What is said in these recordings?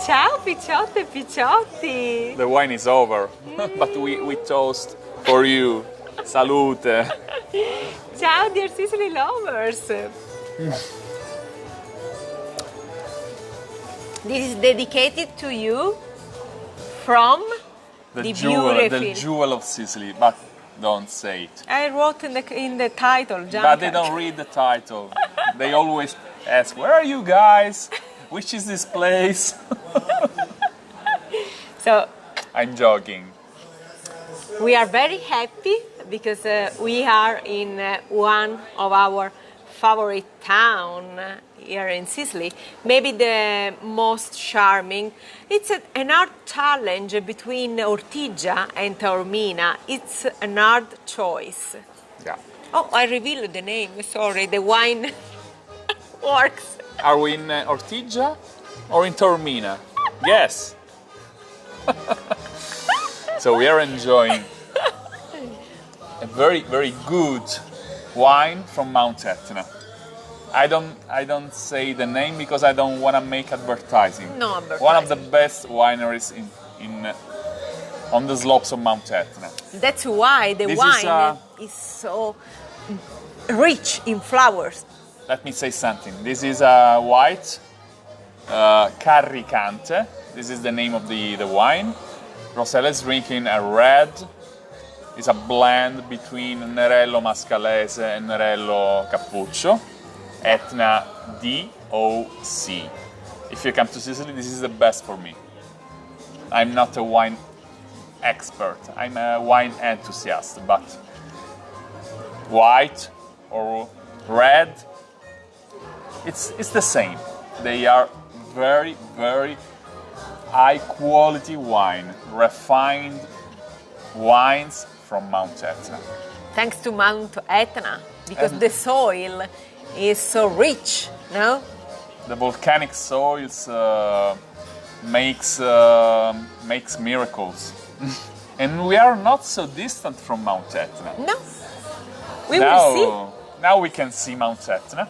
Ciao, picciotte e picciotti. The wine is over, but we toast for you. Salute. Ciao, dear Sicily lovers. This is dedicated to you from the jewel of Sicily, but don't say it. I wrote in the title, Gianca. But they don't read the title. They always ask, where are you guys? Which is this place? So I'm joking. we are very happy because we are in one of our favorite town here in Sicily, maybe the most charming. It's an art challenge between Ortigia and Taormina. It's an art choice. Yeah. Oh, I revealed the name, sorry, the wine works. Are we in Ortigia or in Taormina? Yes. So we are enjoying a very, very good wine from Mount Etna. I don't say the name because I don't want to make advertising. No advertising. One of the best wineries on the slopes of Mount Etna. That's why the wine is so rich in flowers. Let me say something. This is a white Carricante. This is the name of the wine. Rosella is drinking a red. It's a blend between Nerello Mascalese and Nerello Cappuccio. Etna DOC. If you come to Sicily, this is the best for me. I'm not a wine expert. I'm a wine enthusiast, but white or red, it's the same. They are very, very high quality wine, refined wines from Mount Etna. Thanks to Mount Etna, because the soil is so rich, no? The volcanic soils makes miracles. And we are not so distant from Mount Etna. No. We will see. Now we can see Mount Etna.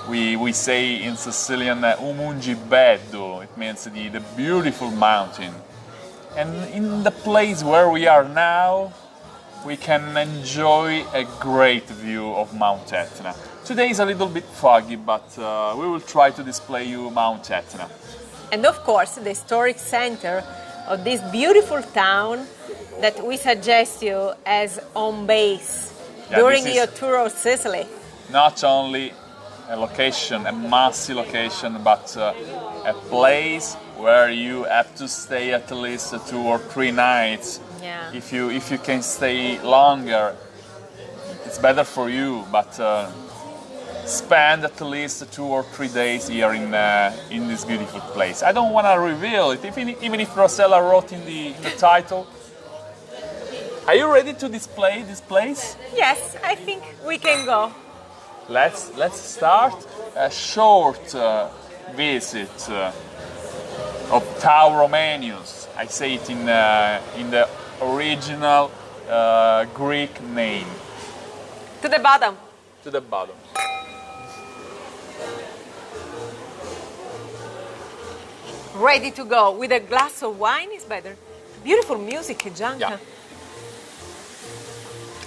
We say in Sicilian, Umungibeddo, it means the beautiful mountain. And in the place where we are now, we can enjoy a great view of Mount Etna. Today is a little bit foggy, but we will try to display you Mount Etna. And of course, the historic center of this beautiful town that we suggest you as home base during your tour of Sicily. Not only a location, a must-see location, but a place where you have to stay at least 2 or 3 nights. Yeah. If you can stay longer, it's better for you. But spend at least 2 or 3 days here in this beautiful place. I don't want to reveal it, even if Rosella wrote in the title. Are you ready to display this place? Yes, I think we can go. Let's start a short visit of Taoromenius. I say it in the original Greek name. To the bottom. To the bottom. Ready to go with a glass of wine is better. Beautiful music, Gianca. Yeah.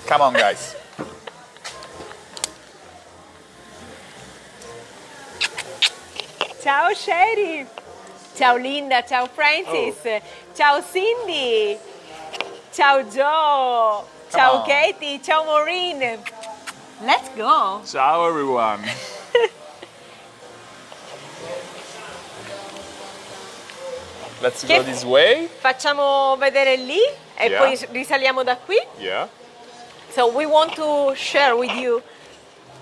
Come on, guys. Ciao Sherry. Ciao Linda, ciao Francis. Oh. Ciao Cindy. Ciao Joe. Ciao Katie, ciao Maureen. Let's go. Ciao everyone. Let's go this way. Facciamo vedere lì e poi risaliamo da qui. Yeah. So we want to share with you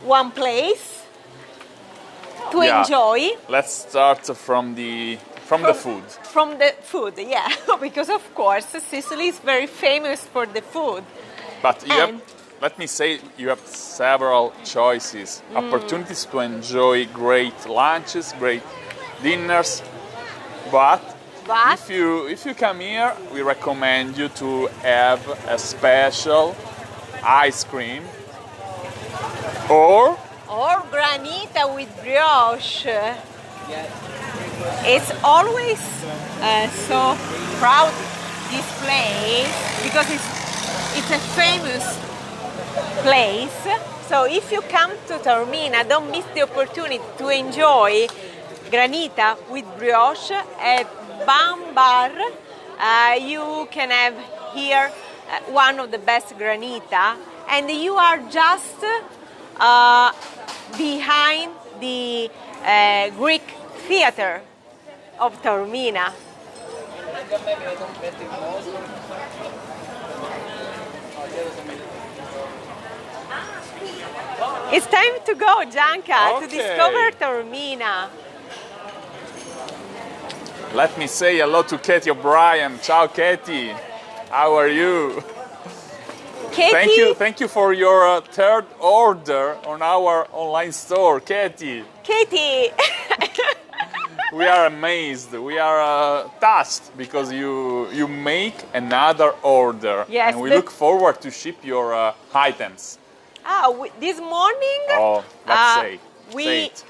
one place to enjoy. Let's start from the food. From the food, yeah, because of course Sicily is very famous for the food. But let me say, you have several choices, opportunities to enjoy great lunches, great dinners. But if you come here, we recommend you to have a special ice cream or granita with brioche. It's always so proud, this place, because it's a famous place. So if you come to Taormina, don't miss the opportunity to enjoy granita with brioche at Bam Bar. You can have here one of the best granita, and you are just behind the Greek theater of Taormina. It's time to go, Gianca, to discover Taormina. Let me say hello to Katie O'Brien. Ciao, Katie. How are you? Katie, Thank you for your third order on our online store, Katie. Katie. We are amazed. We are touched because you make another order. Yes, and we look forward to ship your items. This morning, Let's say it.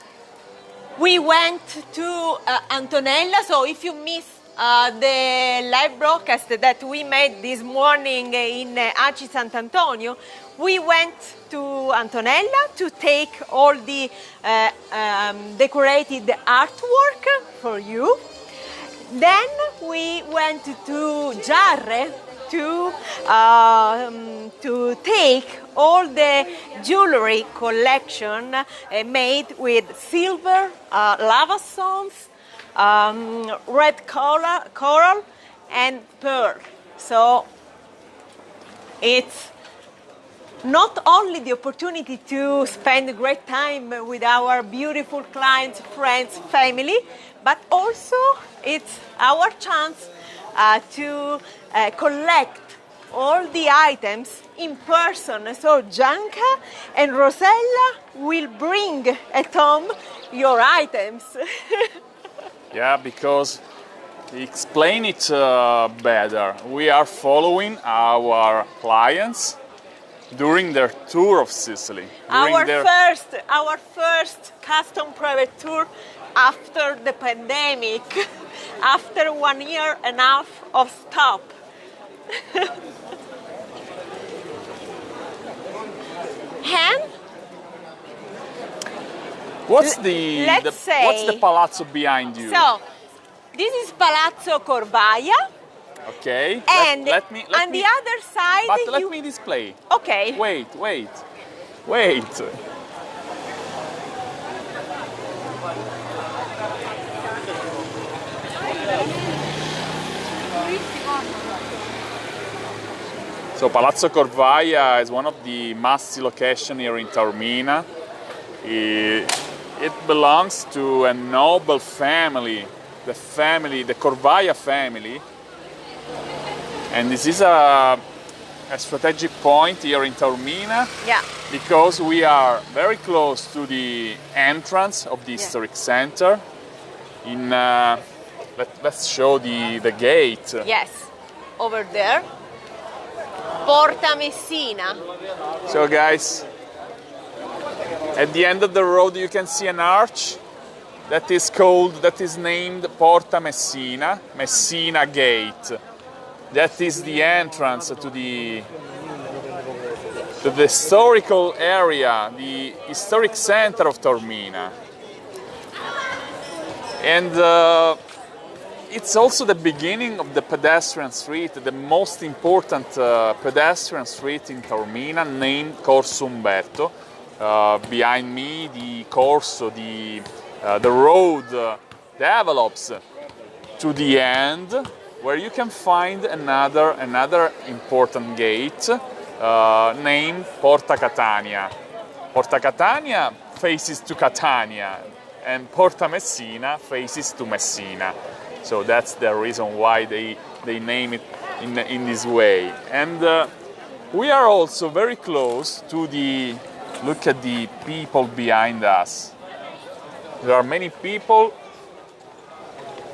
we went to Antonella. So if you miss the live broadcast that we made this morning in Aci Sant'Antonio, we went to Antonella to take all the decorated artwork for you. Then we went to Jarre to take all the jewelry collection made with silver, lava stones, red coral, and pearl. So it's not only the opportunity to spend a great time with our beautiful clients, friends, family, but also it's our chance to collect all the items in person. So Gianca and Rosella will bring at home your items. Yeah, because explain it better. We are following our clients during their tour of Sicily. Our first custom private tour after the pandemic, after 1 year and a half of stop. And what's the palazzo behind you? So this is Palazzo Corvaia. Okay. And let me, on the other side, but let me display. Okay. Wait. So Palazzo Corvaia is one of the must-see locations here in Taormina. It belongs to a noble family, the Corvaia family. And this is a strategic point here in Taormina, because we are very close to the entrance of the historic center. Let's show the gate. Yes, over there. Porta Messina. So guys, at the end of the road you can see an arch that is named Porta Messina, Messina Gate. That is the entrance to the historical area, the historic center of Taormina. And it's also the beginning of the pedestrian street, the most important pedestrian street in Taormina, named Corso Umberto. Behind me, the Corso, the road develops to the end, where you can find another important gate named Porta Catania. Porta Catania faces to Catania, and Porta Messina faces to Messina. So that's the reason why they name it in this way. And we are also very close to look at the people behind us. There are many people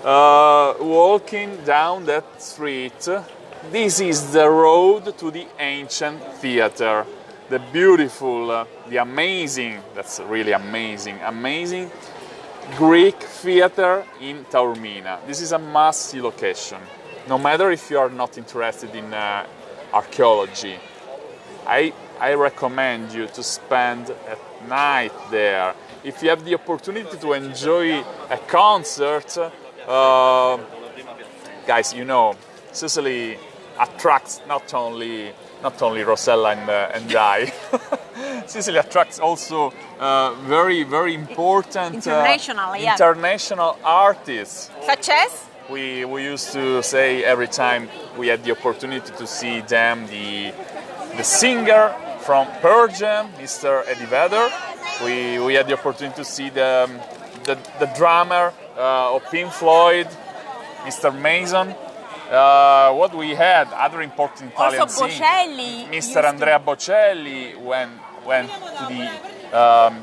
walking down that street. This is the road to the ancient theater. the beautiful, the amazing, that's really amazing, amazing Greek theater in Taormina. This is a must-see location. No matter if you are not interested in archaeology, I recommend you to spend a night there. If you have the opportunity to enjoy a concert, guys, you know, Sicily attracts not only Rosella and I. Sicily attracts also very important international artists. Such as? We used to say every time we had the opportunity to see them, the singer from Pearl Jam, Mr. Eddie Vedder. We had the opportunity to see the drummer of Pink Floyd, Mr. Mason. What we had, other important Italian also Bocelli, Mr. Andrea Bocelli went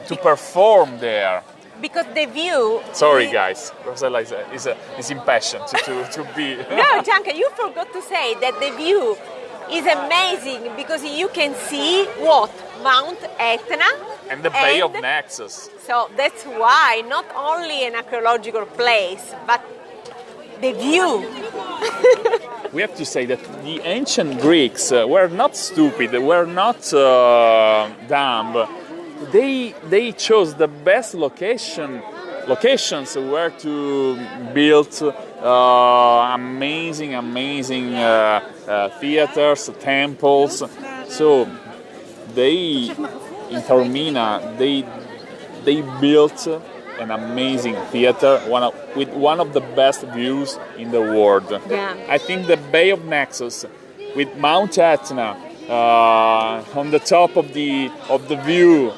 to perform there. Because the view... Sorry guys, Rosella is impatient to be... No, Gianca, you forgot to say that the view is amazing because you can see what? Mount Etna and the Bay of Naxos. So that's why not only an archaeological place, but the view. We have to say that the ancient Greeks were not stupid, were not dumb. They chose the best locations where to build amazing theaters, temples. So in Taormina they built an amazing theater with one of the best views in the world. Yeah. I think the Bay of Naxos with Mount Etna on the top of the view.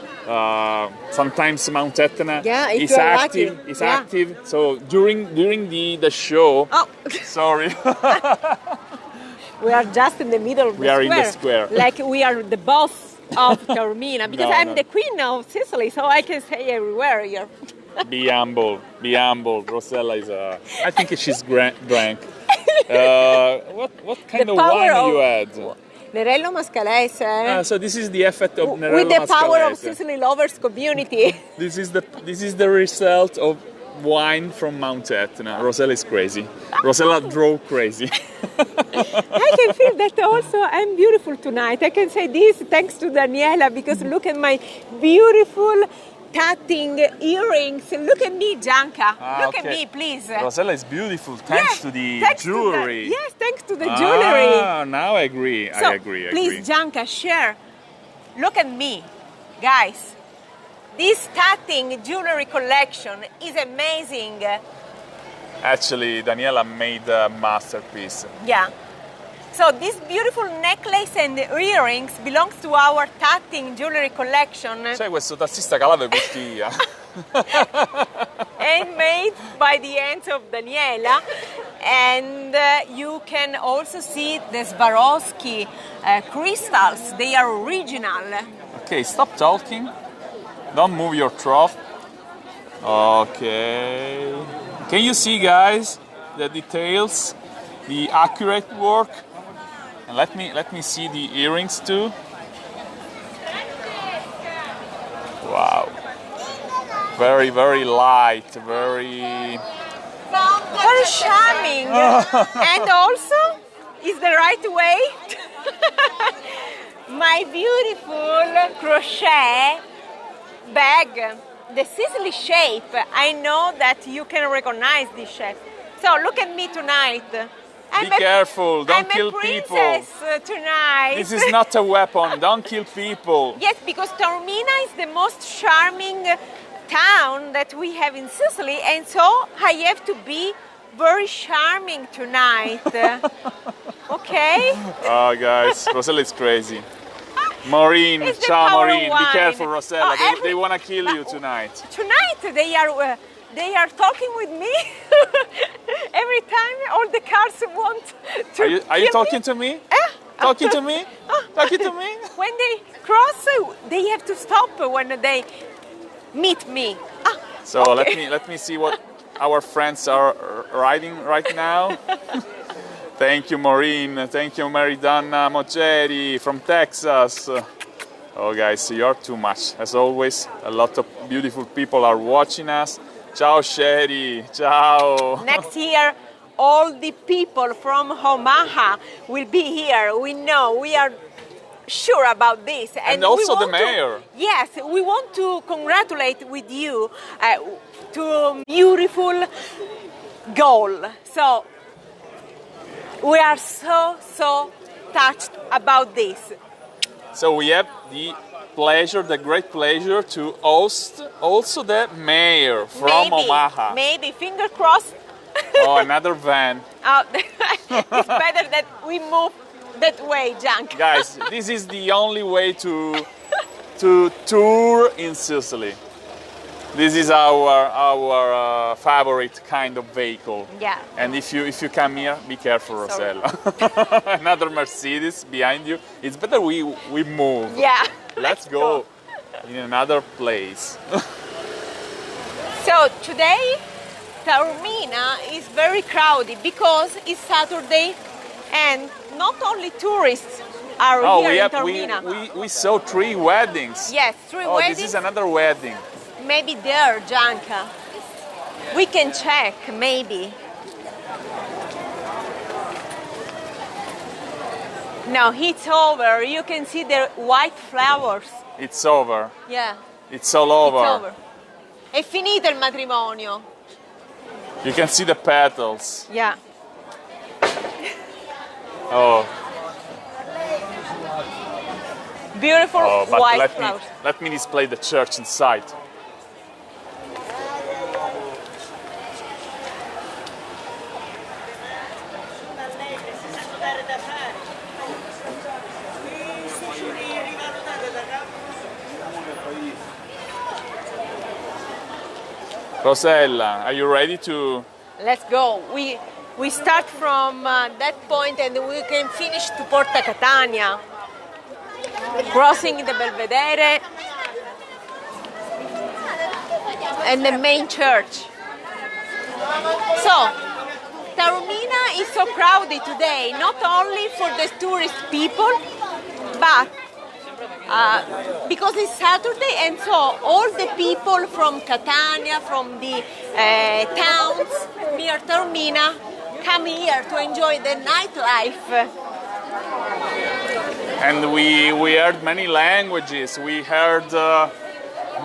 Sometimes Mount Etna is active. Lucky. Is active. So during the show. Oh. Sorry. We are just in the middle of the square. We are in the square. Like we are the boss of Taormina because I'm the queen of Sicily, so I can say everywhere here. Be humble. Rosella is I think she's drank. What kind of wine you had? Nerello Mascalese. So this is the effect of Nerello with the Mascalese. Power of Sicily Lovers community. This is the result of wine from Mount Etna. Rosella is crazy. Rosella drove crazy. I can feel that also I'm beautiful tonight. I can say this thanks to Daniela because look at my beautiful cutting earrings. Look at me, Gianca. Look at me, please. Rosella is beautiful thanks to the jewelry. Yes, thanks to the jewelry. Now I agree. So, I agree. Please, Gianca, share. Look at me, guys. This cutting jewelry collection is amazing. Actually, Daniela made a masterpiece. Yeah. So this beautiful necklace and earrings belongs to our tatting jewelry collection. C'è questo tassista calave costia. Handmade by the hands of Daniela. And you can also see the Swarovski crystals. They are original. Okay, stop talking. Don't move your trough. Okay. Can you see, guys, the details, the accurate work? And let me see the earrings too. Wow. Very light, very charming. And also, is the right way? My beautiful crochet bag. The Sicily shape. I know that you can recognize this shape. So look at me tonight. Be careful, don't kill people. I'm a princess tonight. This is not a weapon, don't kill people. Yes, because Taormina is the most charming town that we have in Sicily, and so I have to be very charming tonight. Okay? Oh, guys, Rosella is crazy. Maureen, ciao Maureen, be careful Rosella, they want to kill you tonight. Tonight they are talking with me. Every time all the cars want to Are you talking to me? Talking to me? Talking to me? When they cross, they have to stop when they meet me. So okay. let me see what our friends are riding right now. Thank you, Maureen. Thank you, Maridonna Mocheri from Texas. Oh guys, you're too much. As always, a lot of beautiful people are watching us. Ciao Sherry, ciao. Next year, all the people from Omaha will be here. We know, we are sure about this. And also the mayor. Yes, we want to congratulate with you to a beautiful goal. So we are so touched about this. So we have the pleasure, the great pleasure to host also the mayor from Omaha. Maybe, finger crossed. Oh, another van. Oh, it's better that we move that way, Gianca. Guys, this is the only way to tour in Sicily. This is our favorite kind of vehicle. Yeah. And if you come here, be careful, Rossella. Another Mercedes behind you. It's better we move. Yeah. Let's go in another place. So today, Taormina is very crowded because it's Saturday, and not only tourists are here in Taormina. We saw 3 weddings. Yes, 3 weddings. This is another wedding. Maybe there, Gianca. We can check, maybe. No, it's over. You can see the white flowers. It's over. Yeah. It's all over. It's over. È finito il matrimonio. You can see the petals. Yeah. Oh. Beautiful But white flowers. let me display the church inside. Rosella, are you ready to... Let's go. We start from that point and we can finish to Porta Catania, crossing the Belvedere and the main church. So, Taormina is so crowded today, not only for the tourist people, but because it's Saturday, and so all the people from Catania, from the towns near Taormina, come here to enjoy the nightlife. And we heard many languages. We heard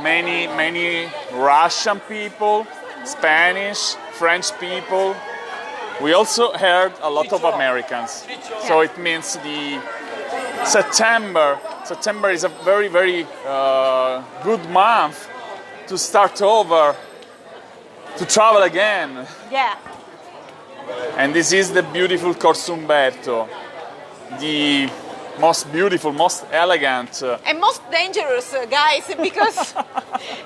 many Russian people, Spanish, French people. We also heard a lot of Americans. So it means the September is a very good month to start over, to travel again. Yeah. And this is the beautiful Corso Umberto, the most beautiful, most elegant, and most dangerous, guys, because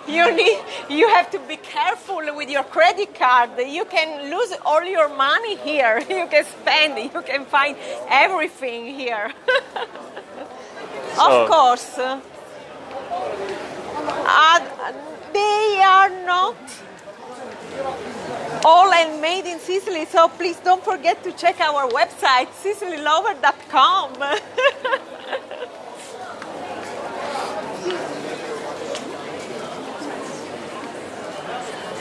you have to be careful with your credit card. You can lose all your money here. You can spend, you can find everything here. Of course, they are not all handmade in Sicily, so please don't forget to check our website, SicilyLovers.com.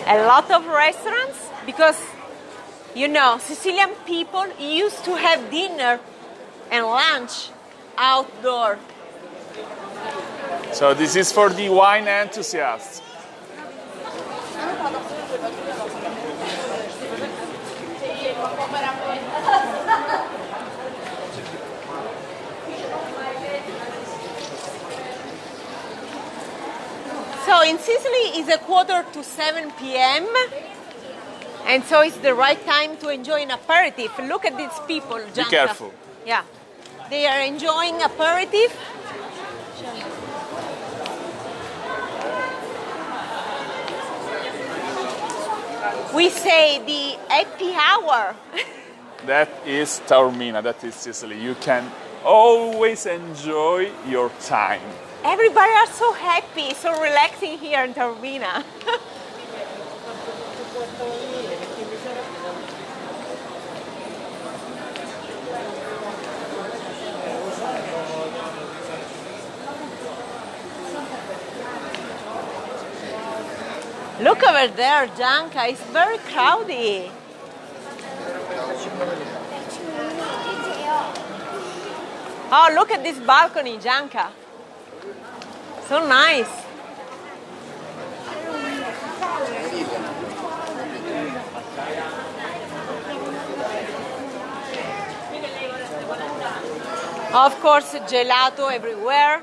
A lot of restaurants, because you know, Sicilian people used to have dinner and lunch outdoor. So this is for the wine enthusiasts. So in Sicily it's 6:45 p.m. and so it's the right time to enjoy an aperitif. Look at these people, Gianca. Be careful. Yeah, they are enjoying aperitif. We say the happy hour. That is Taormina, that is Sicily. You can always enjoy your time. Everybody are so happy, so relaxing here in Taormina. Look over there, Gianca, it's very crowded. Oh, look at this balcony, Gianca. So nice. Of course, gelato everywhere.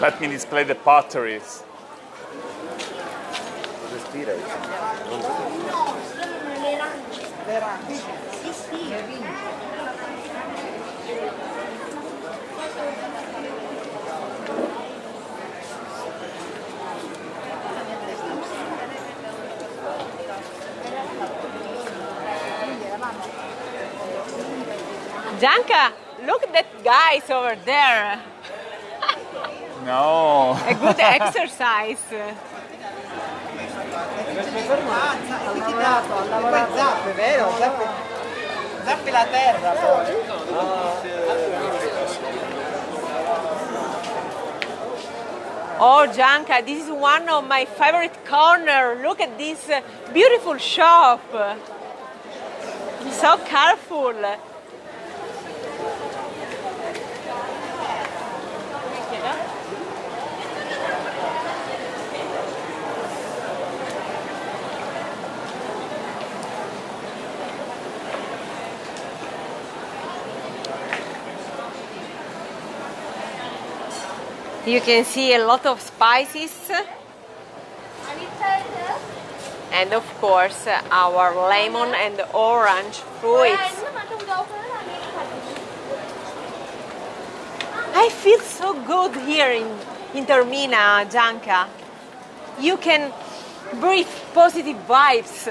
Let me display the potteries. Gianca, look at that guys over there. No. A good exercise. Zappe, vero? Zappi la terra poi. Oh, Gianca, this is one of my favorite corner. Look at this beautiful shop. So colorful. You can see a lot of spices and of course our lemon and orange fruits. I feel so good here in Taormina, Gianca. You can breathe positive vibes.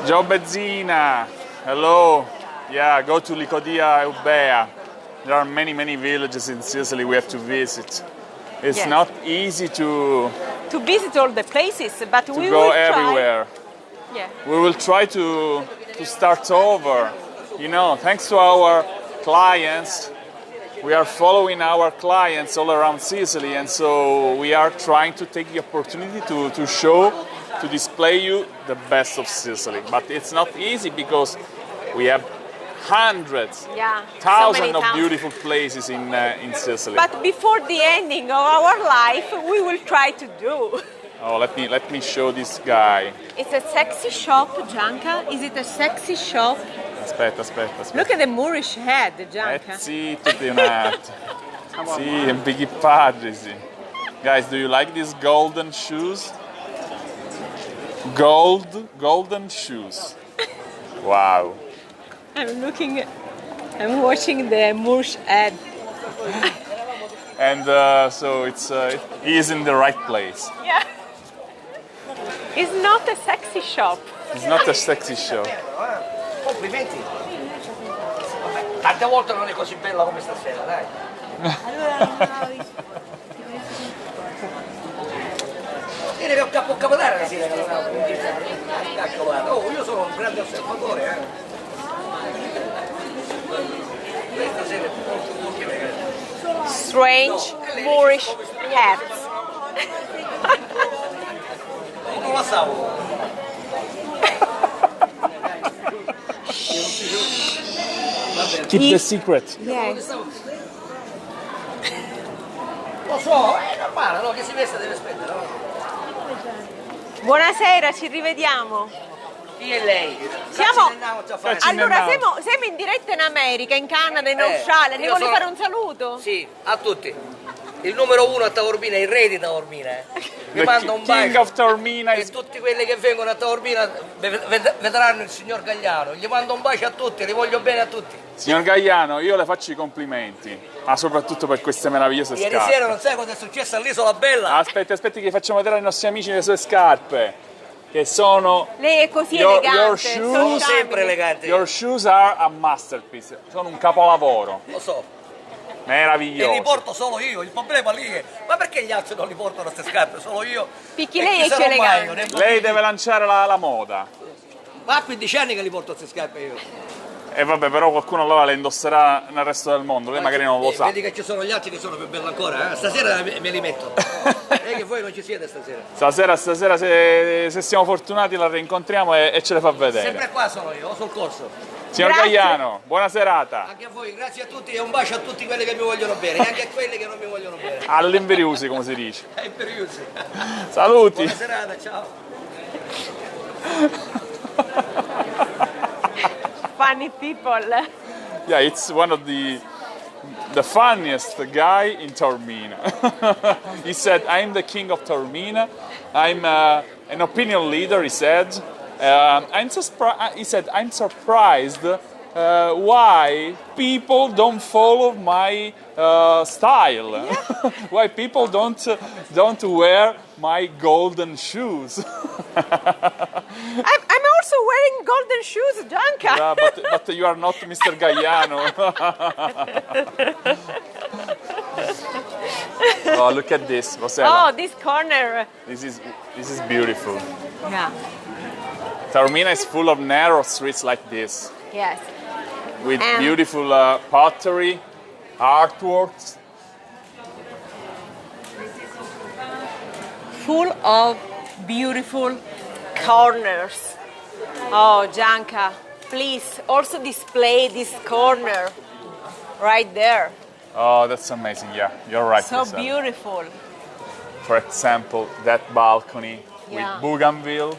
Ciao Bezzina. Hello. Yeah, go to Licodia Eubea. There are many, many villages in Sicily we have to visit. It's Yes. not easy to visit all the places, but we go will try. everywhere. Yeah. We will try to start over. You know, thanks to our clients, we are following our clients all around Sicily, and so we are trying to take the opportunity to show, to display you the best of Sicily. But it's not easy because we have hundreds, Yeah, thousands so of many beautiful places in Sicily. But before the ending of our life, we will try to do. Oh, let me show this guy. It's a sexy shop, Gianca. Is it a sexy shop? Aspetta. Look at the Moorish head, Gianca. Zitto di un attimo. Sì, è un biggie padre, sì. Guys, do you like these golden shoes? Golden shoes. Wow. I'm watching the Moorish head. And so he is in the right place. Yeah. It's not a sexy shop. It's not a sexy show. Complimenti. Vabbè, tante volte non è così bella come stasera, dai. Tieni che può capitare la sera che non ha. Oh, io sono un grande osservatore, Questa sera è molto bene. Strange Moorish hats. Non la stavo. Keep the secret. Yes. Lo so, è normale, no? Che si veste deve spendere, no? Buonasera, ci rivediamo. Chi è lei? Siamo- Cazzo Allora, in siamo in diretta in America, in Canada, in Eh, Australia. Ne io vuole sono- fare un saluto? Sì, a tutti. Il numero uno a Taormina, il re di Taormina. Mi The manda un king bacio. of Taormina E is... tutti quelli che vengono a Taormina vedranno il signor Gagliano. Gli mando un bacio a tutti, li voglio bene a tutti. Signor Gagliano, io le faccio i complimenti, ma soprattutto per queste meravigliose Ieri scarpe. sera non sai cosa è successo all'Isola Bella? Aspetti che facciamo vedere ai nostri amici le sue scarpe. che sono... Lei è così Your elegante. shoes- so Sono charming. sempre elegante. Your shoes are a masterpiece, sono un capolavoro, Lo so. E meraviglioso. li porto solo io, il problema lì è... Ma perché gli altri non li portano queste scarpe? Solo io? Picchi E lei chi è più sarò mai? elegante. Non è- Lei deve lanciare la moda. Ma a 15 anni che li porto queste scarpe io. E vabbè, però qualcuno allora le indosserà nel resto del mondo, lei magari non lo sa. Vedi che ci sono gli altri che sono più belli ancora, eh? Stasera me li metto. E che voi non ci siete stasera. Stasera se siamo fortunati la rincontriamo e ce le fa vedere. Sempre qua sono io, sul corso. Signor Grazie. Gagliano, buona serata. Anche a voi, grazie a tutti e un bacio a tutti quelli che mi vogliono bene e anche a quelli che non mi vogliono bene. All'Inveriusi, come si dice. È imperioso. Saluti. Buona serata, ciao. Funny people. Yeah, it's one of the funniest guy in Taormina. He said, "I'm the king of Taormina. I'm an opinion leader." He said, he said, "I'm surprised why people don't follow my style. Why people don't wear my golden shoes." I'm also wearing golden shoes, Gianca. Yeah, but you are not Mr. Gagliano. Oh, look at this, Rosella. Oh, this corner. This is beautiful. Yeah. Taormina is full of narrow streets like this, Yes. with And- beautiful pottery, artworks. Full of beautiful corners. Oh, Gianca, please also display this corner right there. Oh, that's amazing. Yeah, you're right. So Rosella. beautiful. For example, that balcony Yeah. with bougainville,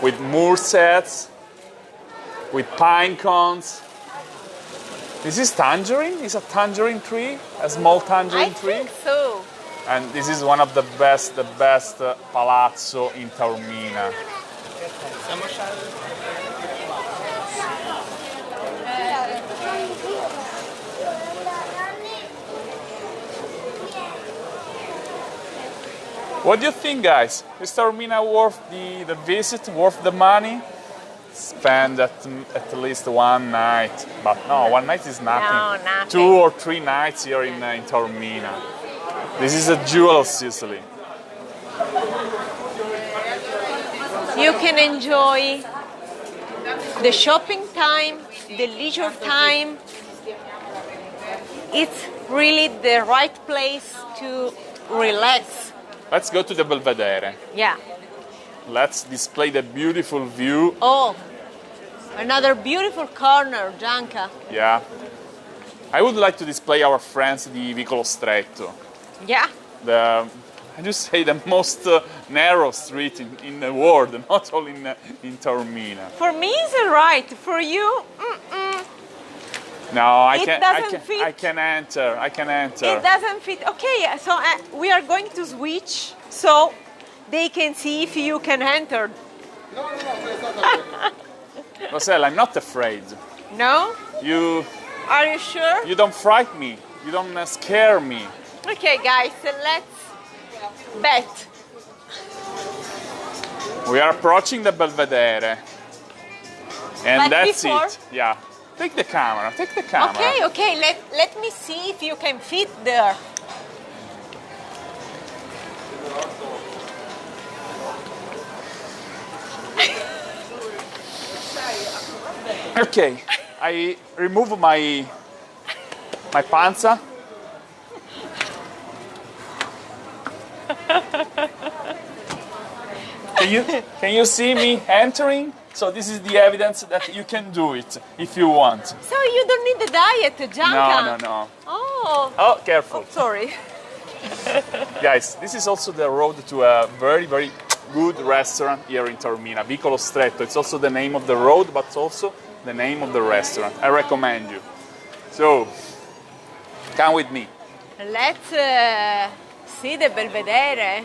with moor sets, with pine cones. This is tangerine? Is a tangerine tree? A small tangerine I tree? think so. And this is one of the best palazzo in Taormina. What do you think, guys? Is Taormina worth the visit, worth the money? Spend at least one night. But no, one night is nothing. No, nothing. 2 or 3 nights here in Taormina. This is a jewel of Sicily. You can enjoy the shopping time, the leisure time. It's really the right place to relax. Let's go to the Belvedere. Yeah. Let's display the beautiful view. Oh, another beautiful corner, Gianca. Yeah. I would like to display our friends the Vicolo Stretto. Yeah. I just say the most narrow street in the world, not only in Taormina. For me, it's right. For you, No, I It can. doesn't fit. I can enter. I can enter. it doesn't fit. Okay, so we are going to switch so they can see if you can enter. Rosella, I'm not afraid. No? You Are you sure? don't frighten me. You don't scare me. Okay, guys, let's bet. We are approaching the Belvedere, and But that's before- it. Yeah. Take the camera. Take the camera. Okay, let me see if you can fit there. Okay, I remove my panza. Can you see me entering? So this is the evidence that you can do it if you want. So you don't need the diet, Gianca? No. Oh, Oh, careful. sorry. Guys, this is also the road to a very, very good restaurant here in Taormina, Vicolo Stretto. It's also the name of the road, but it's also the name of the restaurant. I recommend you. So, come with me. Let's see the Belvedere.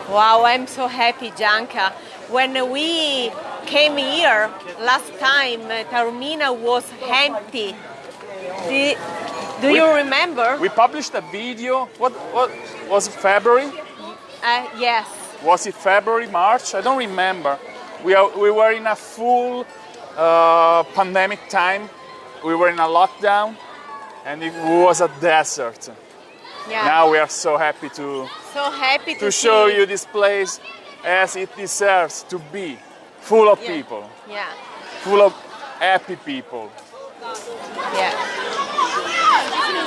Wow, I'm so happy, Gianca. When we came here last time, Taormina was empty. Do you remember? We published a video. What was it, February? Yes. Was it February, March? I don't remember. We were in a full pandemic time. We were in a lockdown, and it was a desert. Yeah. Now we are so happy to show you this place as it deserves to be, full of people, Yeah. full of happy people. Yeah.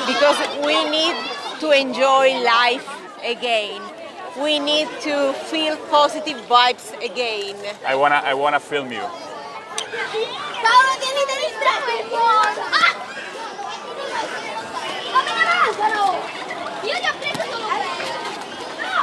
Because we need to enjoy life again. We need to feel positive vibes again. I wanna film you. Paolo, tieniti distratto il buono! Ma me ne mancano! Io ti ho preso solo quello! No!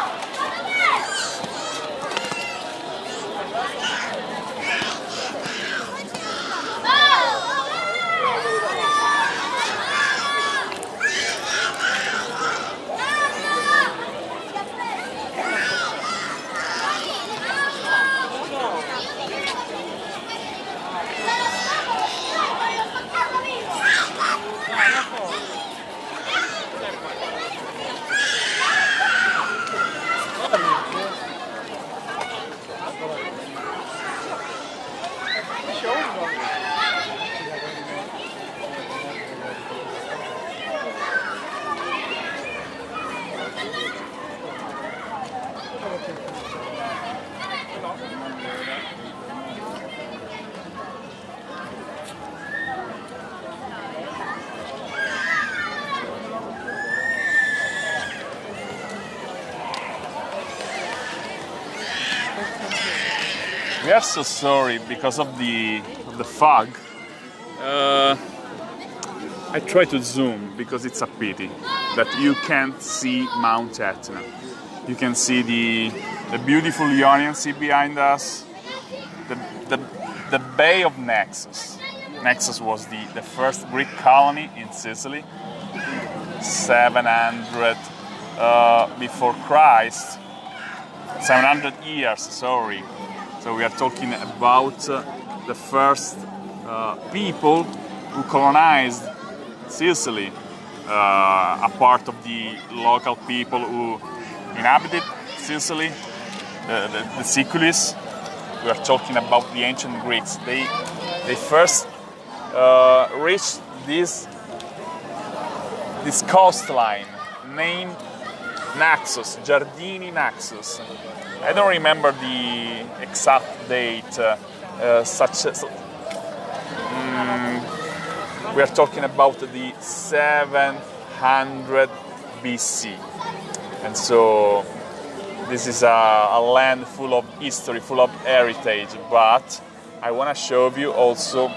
We are so sorry because of the fog. I try to zoom because it's a pity that you can't see Mount Etna. You can see the beautiful Ionian Sea behind us, the Bay of Naxos. Naxos was the first Greek colony in Sicily, 700 before Christ, 700 years, sorry. So we are talking about the first people who colonized Sicily, a part of the local people who inhabited Sicily, the Siculis. We are talking about the ancient Greeks. They first reached this coastline named Naxos, Giardini Naxos. I don't remember the exact date. We are talking about the 700 BC, and so this is a land full of history, full of heritage. But I want to show you also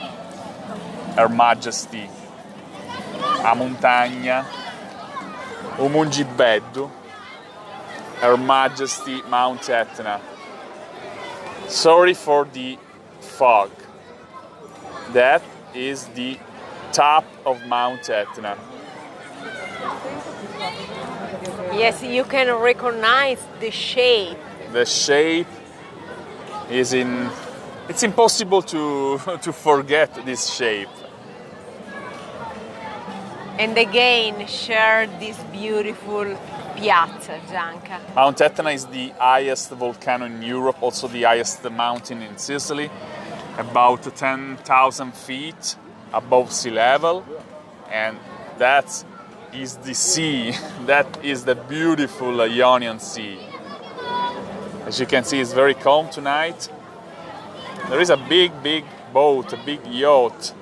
Her Majesty, a montagna, o Mungibeddu, Her Majesty Mount Etna. Sorry for the fog. That is the top of Mount Etna. Yes, you can recognize the shape. The shape is it's impossible to forget this shape. And again, share this beautiful piazza, Gianca. Mount Etna is the highest volcano in Europe, also the highest mountain in Sicily, about 10,000 feet above sea level, and that is the sea. That is the beautiful Ionian Sea. As you can see, it's very calm tonight. There is a big boat, a big yacht.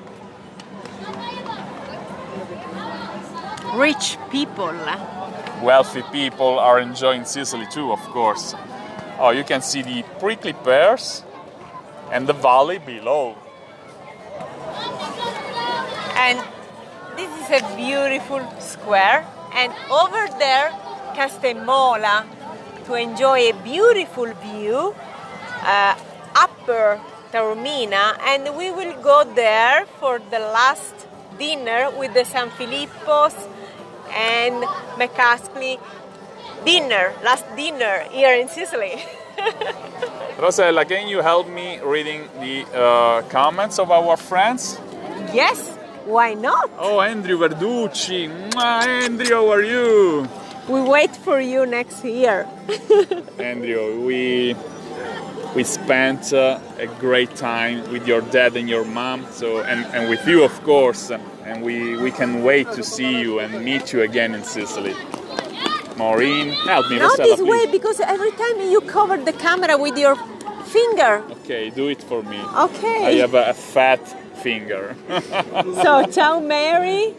Rich people. Wealthy people are enjoying Sicily too, of course. Oh, you can see the prickly pears and the valley below. And this is a beautiful square. And over there, Castemola, to enjoy a beautiful view, upper Taormina, and we will go there for the last dinner with the San Filippos and McCaskey dinner, last dinner here in Sicily. Rosella, can you help me reading the comments of our friends? Yes, why not? Oh, Andrew Verducci. Mwah, Andrew, how are you? We wait for you next year. Andrew, we spent a great time with your dad and your mom, and with you, of course, and we can wait to see you and meet you again in Sicily. Maureen, help me, Not Rossella, this please. way, because every time you cover the camera with your finger. Okay, do it for me. Okay. I have a fat finger. So, ciao Mary.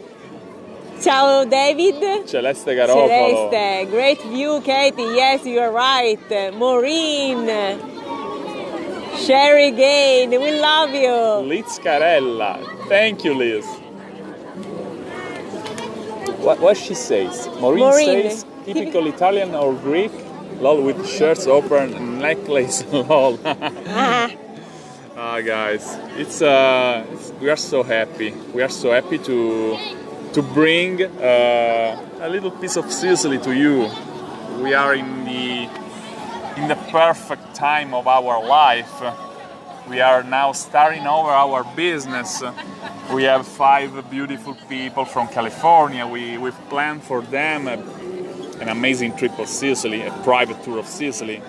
Ciao David. Celeste Garofalo. Celeste, great view, Katie. Yes, you are right. Maureen. Sherry Gain, we love you. Liz Carella. Thank you, Liz. What she says? Maureen says, typical Italian or Greek, lol, with shirts open and necklace, lol. Guys, we are so happy. We are so happy to bring a little piece of Sicily to you. We are in the perfect time of our life. We are now starting over our business. We have 5 beautiful people from California. We've planned for them an amazing trip of Sicily, a private tour of Sicily.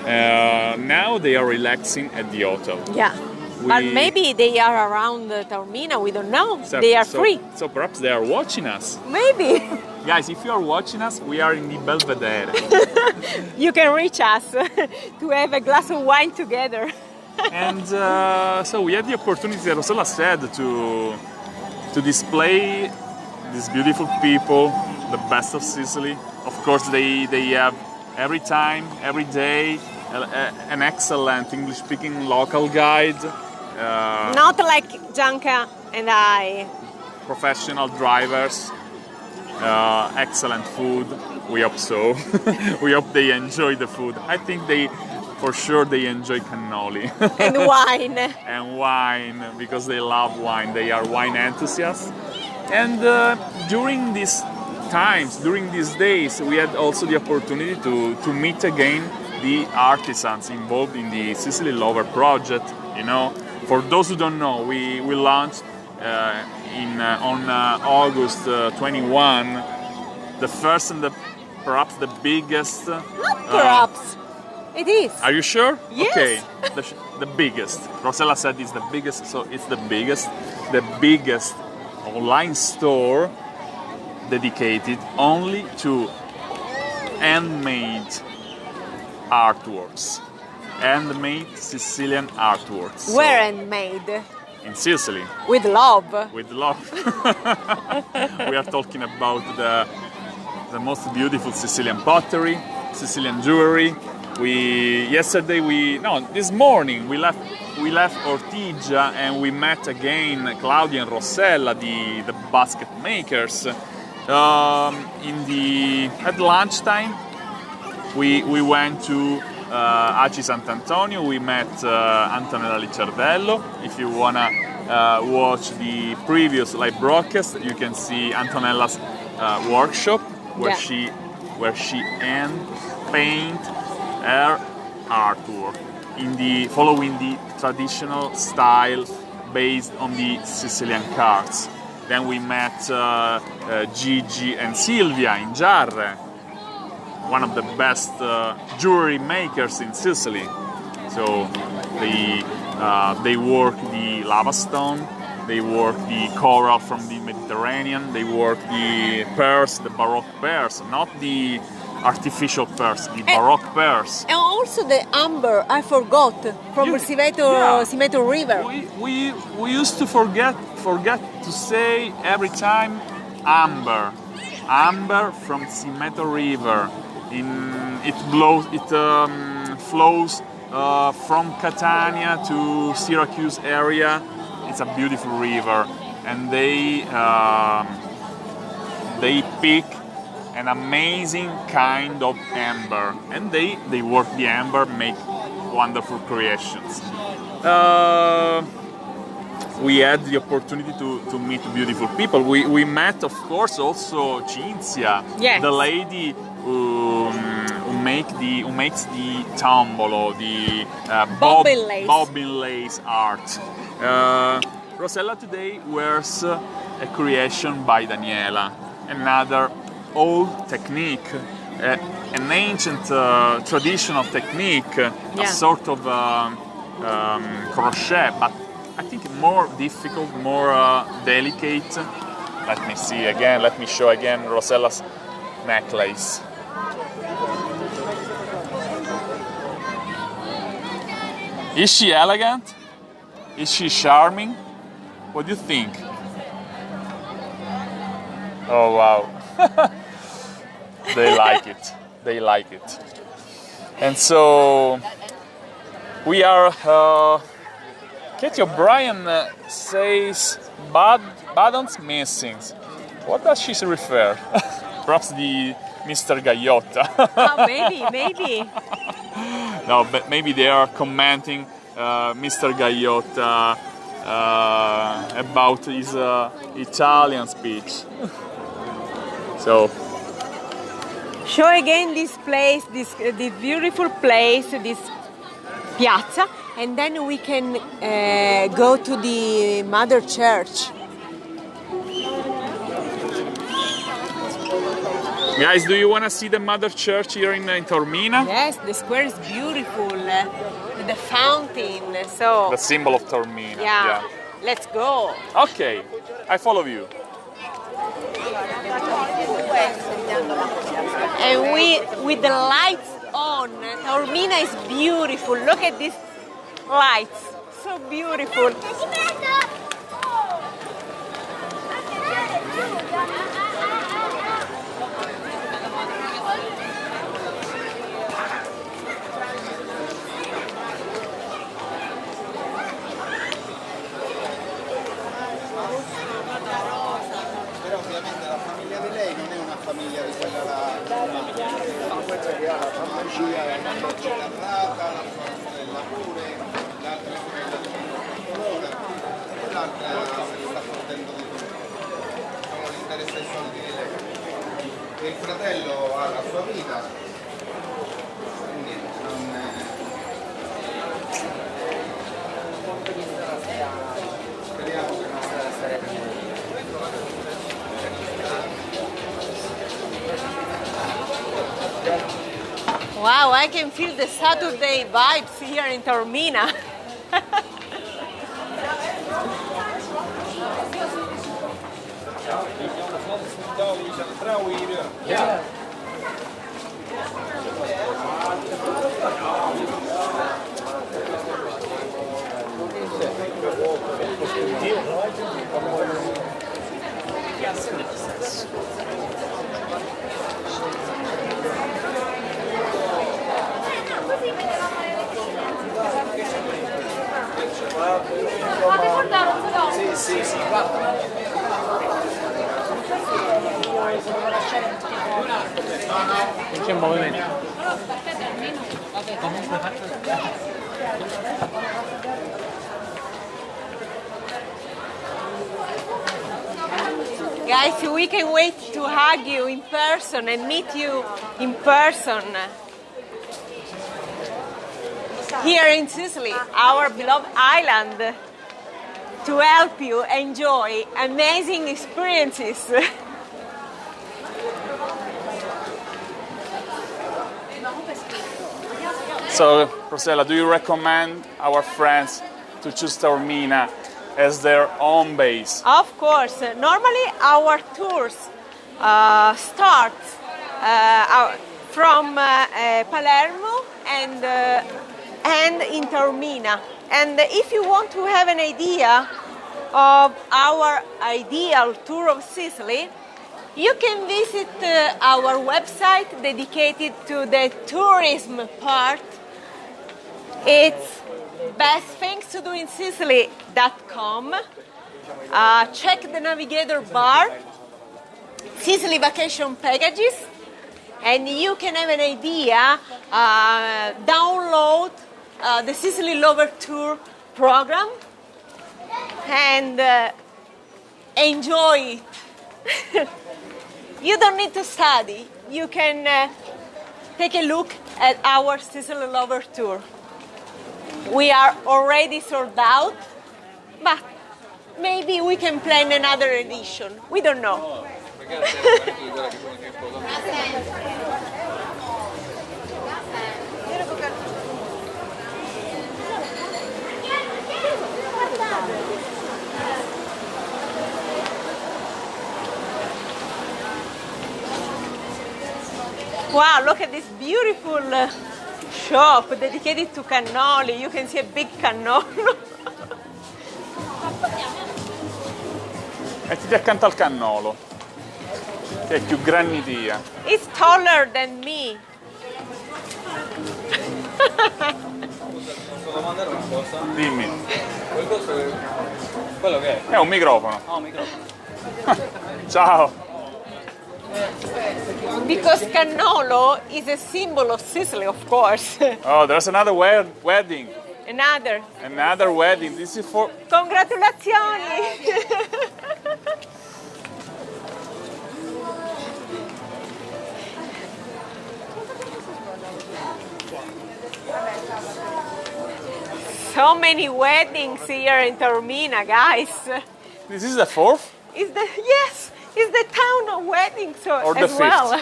Now they are relaxing at the hotel. Yeah, but maybe they are around Taormina, we don't know. They are free. So perhaps they are watching us. Maybe. Guys, if you are watching us, we are in the Belvedere. You can reach us to have a glass of wine together. And so we had the opportunity, as Rossella said, to display these beautiful people, the best of Sicily. Of course, they have every time, every day, an excellent English-speaking local guide. Not like Gianca and I. Professional drivers, excellent food. We hope so. We hope they enjoy the food. I think for sure they enjoy cannoli. And wine. And wine, because they love wine. They are wine enthusiasts. And during these times, during these days, we had also the opportunity to meet again the artisans involved in the Sicily Lover project. You know, for those who don't know, we launched on August 21 the first and perhaps the biggest. Not perhaps. It is. Are you sure? Yes. Okay, the biggest. Rossella said it's the biggest, so it's the biggest online store dedicated only to handmade artworks, handmade Sicilian artworks. Where handmade? In Sicily. With love. With love. We are talking about the most beautiful Sicilian pottery, Sicilian jewelry. This morning we left Ortigia and we met again Claudia and Rossella, the basket makers. At lunchtime we went to Aci Sant'Antonio. We met Antonella Licciardello. If you wanna watch the previous live broadcast, you can see Antonella's workshop where she hand paint her artwork following the traditional style based on the Sicilian cards. Then we met Gigi and Silvia in Giarre, one of the best jewelry makers in Sicily. So they work the lava stone, they work the coral from the Mediterranean, they work the pearls, the Baroque pearls, not the artificial pearls, the Baroque pearls. And also the amber, I forgot, from the Simeto River. We used to forget to say every time amber from Simeto River. It flows from Catania to Syracuse area. It's a beautiful river, and they pick an amazing kind of amber, and they work the amber, make wonderful creations. We had the opportunity to meet beautiful people. We met, of course, also Cinzia, the lady who makes the tombolo, the bobbin lace art. Rossella today wears a creation by Daniela, another old technique, an ancient traditional technique, a sort of crochet, but I think more difficult, more delicate. Let me see again, let me show again Rosella's necklace. Is she elegant? Is she charming? What do you think? Oh wow. They like it. They like it. And so we are. Katie O'Brien says buttons missing. What does she refer? Perhaps the Mr. Gagliotta. Oh, maybe. No, but maybe they are commenting Mr. Gagliotta about his Italian speech. So. Show again this place, this beautiful place, this piazza, and then we can go to the Mother Church. Guys, do you want to see the Mother Church here in Taormina? Yes, the square is beautiful, with the fountain. So the symbol of Taormina. Yeah, let's go. Okay, I follow you. And with the lights on, Taormina is beautiful. Look at these lights, so beautiful. Famiglia di quella questa che ha la farmacia, la carrata, la sorella pure, l'altra sorella di colore, l'altra se ne sta portando di tutto. Sono l'interesse ai soldi di lei. E il fratello ha la sua vita, quindi non speriamo che non sia stare. Wow, I can feel the Saturday vibes here in Taormina. Fate portare un secondo. Sì, guarda. Non c'è movimento. Però aspettate almeno. Comunque faccio. Guys, we can wait to hug you in person and meet you in person. Here in Sicily, our beloved island, to help you enjoy amazing experiences. So, Rosella, do you recommend our friends to choose Taormina as their home base? Of course, normally our tours start from Palermo and end in Taormina. And if you want to have an idea of our ideal tour of Sicily, you can visit our website dedicated to the tourism part. It's bestthingstodoinsicily.com. Check the navigator bar, Sicily Vacation Packages, and you can have an idea, download the Sicily Lover Tour program and enjoy it. You don't need to study. You can take a look at our Sicily Lover Tour. We are already sold out, but maybe we can plan another edition. We don't know. Wow, look at this beautiful shop dedicated to cannoli. You can see a big cannolo. Mettiti accanto al cannolo, che è più granitiera. It's taller than me. Posso domandare una cosa? Dimmi. Quel coso è... quello che è? È un microfono. Ah, un microfono. Ciao. Because cannolo is a symbol of Sicily, of course. Oh, there's another wedding. Another. Another wedding. This is for... Congratulazioni! So many weddings here in Taormina, guys. This is the fourth? Yes, it's the town of weddings Or the as well.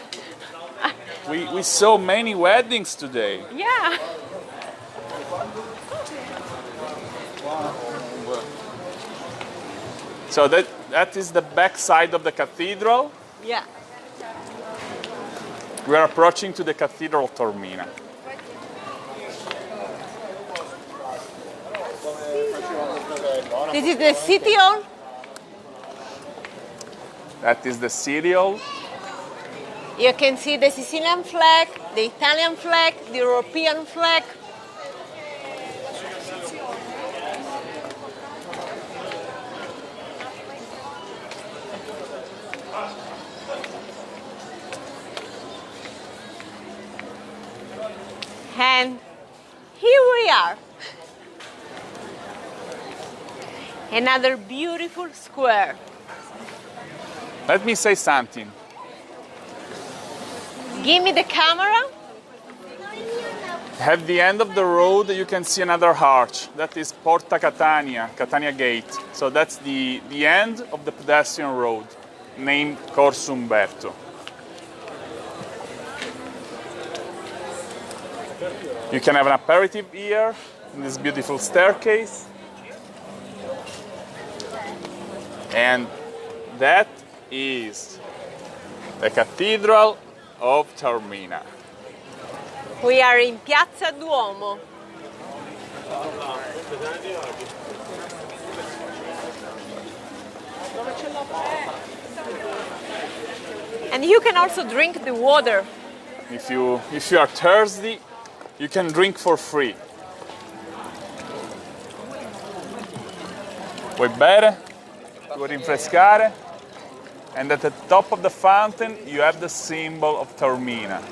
We saw many weddings today. Yeah. So that is the back side of the cathedral. Yeah. We are approaching to the Cathedral of Taormina. This is the city hall. That is the city hall. You can see the Sicilian flag, the Italian flag, the European flag. And here we are. Another beautiful square. Let me say something. Give me the camera. At the end of the road, you can see another arch. That is Porta Catania, Catania Gate. So that's the end of the pedestrian road, named Corso Umberto. You can have an aperitif here, in this beautiful staircase. And that is the Cathedral of Taormina. We are in Piazza Duomo. And you can also drink the water. If you are thirsty, you can drink for free. Vuoi bere? Vuoi rinfrescare? And at the top of the fountain, you have the symbol of Taormina.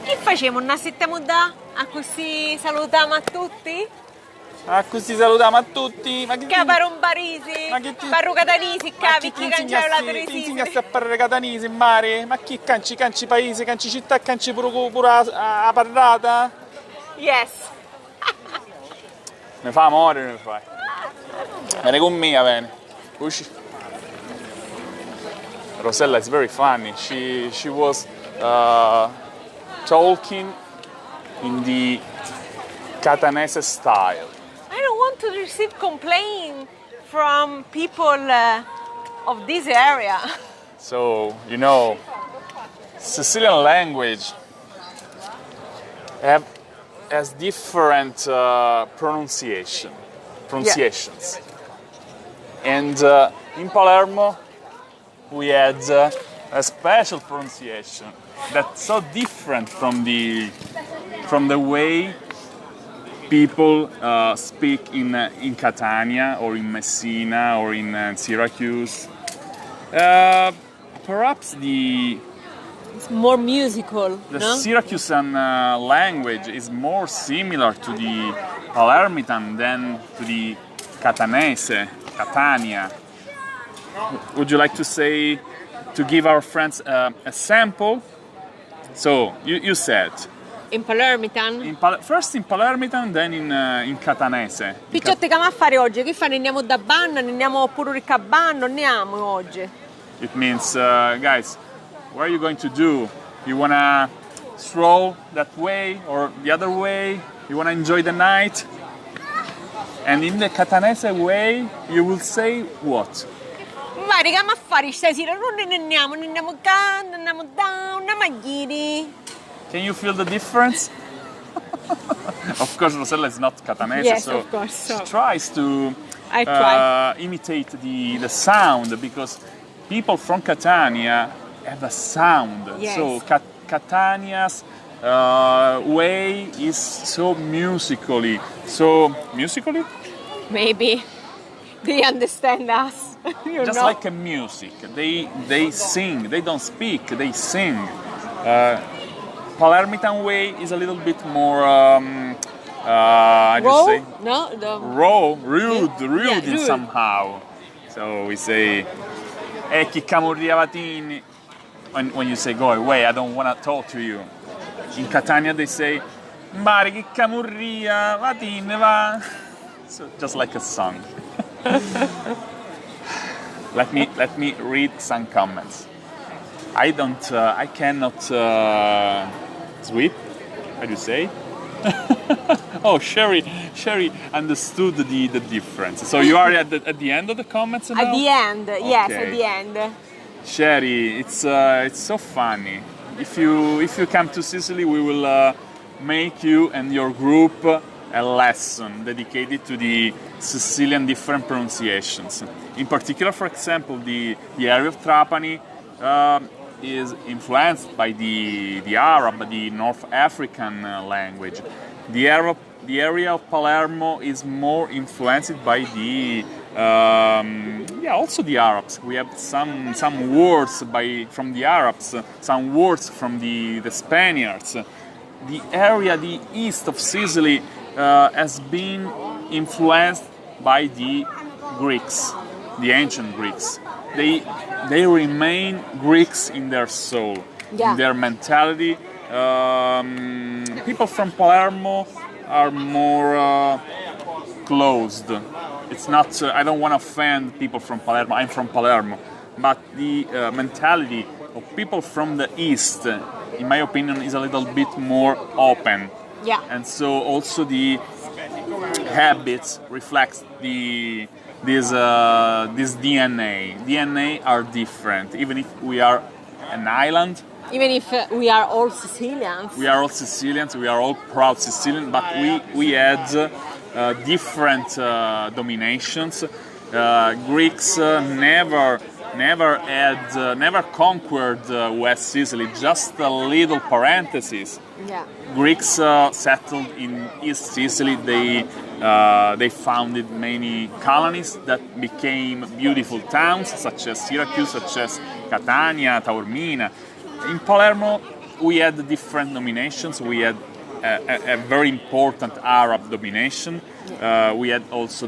Che facciamo? Non stiamo da? A così salutiamo a tutti? Ah, così salutiamo a tutti. Ma che Caparon Parisi, Ma che ti- Parru Catanisi, ma capi chi cangiare la ti insegna Teresina. a parlare catanese in mare? Ma chi canci paese, canci città, canci pure a parlata? Yes. Mi fa amore, mi fai. Vieni con me, bene. Usci. Rosella is very funny. She was talking in the Catanese style. I don't want to receive complaint from people of this area. So, you know, Sicilian language has different pronunciations. And in Palermo, we had a special pronunciation that's so different from the way people speak in Catania or in Messina or in Syracuse. Perhaps the It's more musical, no? Syracusan language is more similar to the Palermitan than to the Catanese, Catania. Would you like to say to give our friends a sample. So you said In Palermitan. first in Palermitan, then in Catanese. Picciotte, che a fare oggi? Che fai? Ne andiamo da Banna, ne andiamo pure a Cabano, ne andiamo oggi? It means, guys, what are you going to do? You wanna stroll that way or the other way? You wanna enjoy the night? And in the Catanese way, you will say what? Vai, raga, ma a fare stasera? Non ne andiamo qua, ne andiamo da, andiamo a Ghiri. Can you feel the difference? Of course, Rosella is not Catanese, Yes, so of course, so. she tries to I try. imitate the sound, because people from Catania have a sound. Yes. So Catania's way is so musically. Maybe they understand us. You Just know? like a music. They sing. They don't speak. They sing. Palermitan way is a little bit more. I just Raw? say No, the raw, rude Yeah, in rude. somehow. So we say, chi camurria vatini. When you say go away, I don't want to talk to you. In Catania they say, Mbari chi camurria vatini va. So just like a song. Let me read some comments. I cannot sweep. How do you say? Oh, Sherry understood the difference. So you are at the end of the comments now? At the end, yes, Okay. at the end. Sherry, it's so funny. If you come to Sicily, we will make you and your group a lesson dedicated to the Sicilian different pronunciations. In particular, for example, the area of Trapani is influenced by the Arab, the North African language. The area of Palermo is more influenced by the also the Arabs. We have some words from the Arabs, some words from the Spaniards. The area, the east of Sicily, has been influenced by the Greeks, the ancient Greeks. They remain Greeks in their soul, Yeah. in their mentality. People from Palermo are more closed. It's not. I don't want to offend people from Palermo. I'm from Palermo, but the mentality of people from the east, in my opinion, is a little bit more open. Yeah. And so also the habits reflect this DNA. DNA are different, even if we are an island. Even if we are all Sicilians. We are all Sicilians. We are all proud Sicilians, but we had different dominations. Greeks never conquered West Sicily. Just a little parenthesis. Yeah. Greeks settled in East Sicily. They founded many colonies that became beautiful towns, such as Syracuse, such as Catania, Taormina. In Palermo, we had different dominations. We had a very important Arab domination. We had also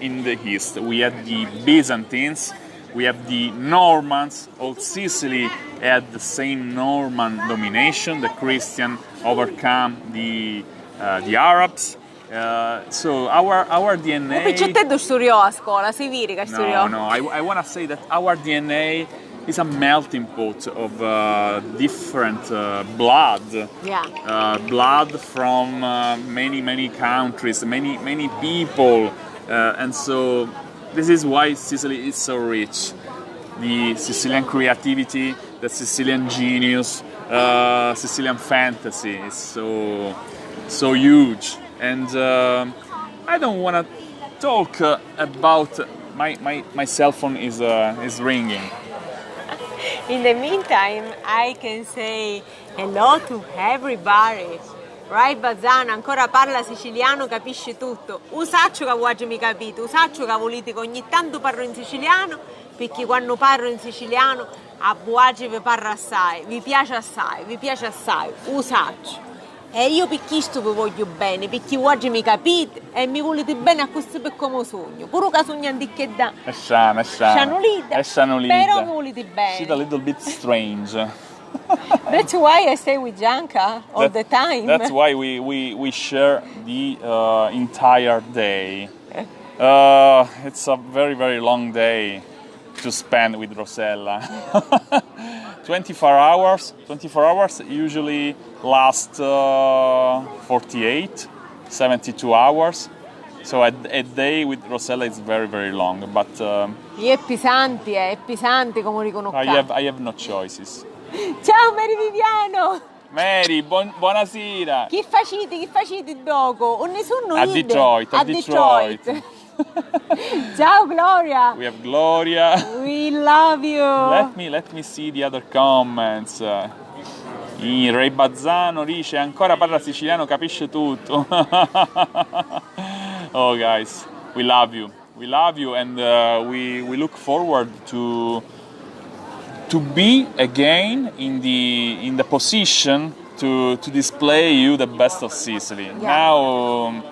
in the east, we had the Byzantines. We have the Normans. Old Sicily had the same Norman domination. The Christian overcome the Arabs. So our DNA. Picciotetto studiò a scuola, si vede che studiò. No. I want to say that our DNA is a melting pot of different blood. Yeah. Blood from many countries, many people, and so this is why Sicily is so rich. The Sicilian creativity, the Sicilian genius, Sicilian fantasy is so huge. And I don't want to talk about my cell phone is ringing. In the meantime, I can say hello to everybody. Right, Bazzano ancora parla siciliano, capisce tutto. Usaccio che oggi mi capite, usaccio che volete che ogni tanto parlo in siciliano, perché quando parlo in siciliano a Buagi vi parlo assai, vi piace assai, usaccio. E io per questo vi voglio bene, perché oggi mi capite e mi volete bene a questo per come sogno. Pure che sognando che da. È sana. Scianolida. È scianolida. Però mi volete bene. She's a little bit strange. That's why I stay with Gianca all the time. That's why we share the entire day. It's a very, very long day to spend with Rosella. 24 hours usually last 48, 72 hours. So a day with Rosella is very, very long, but È pesante come riconosco. I have no choices. Ciao Mary Viviano! Mary, buonasera! Chi facete dopo? O nessuno A ride? Detroit. Ciao Gloria! We have Gloria. We love you! Let me see the other comments. Ray Bazzano dice ancora parla siciliano, capisce tutto. Oh guys, we love you and we look forward to be again in the position to display you the best of Sicily. Yeah. Now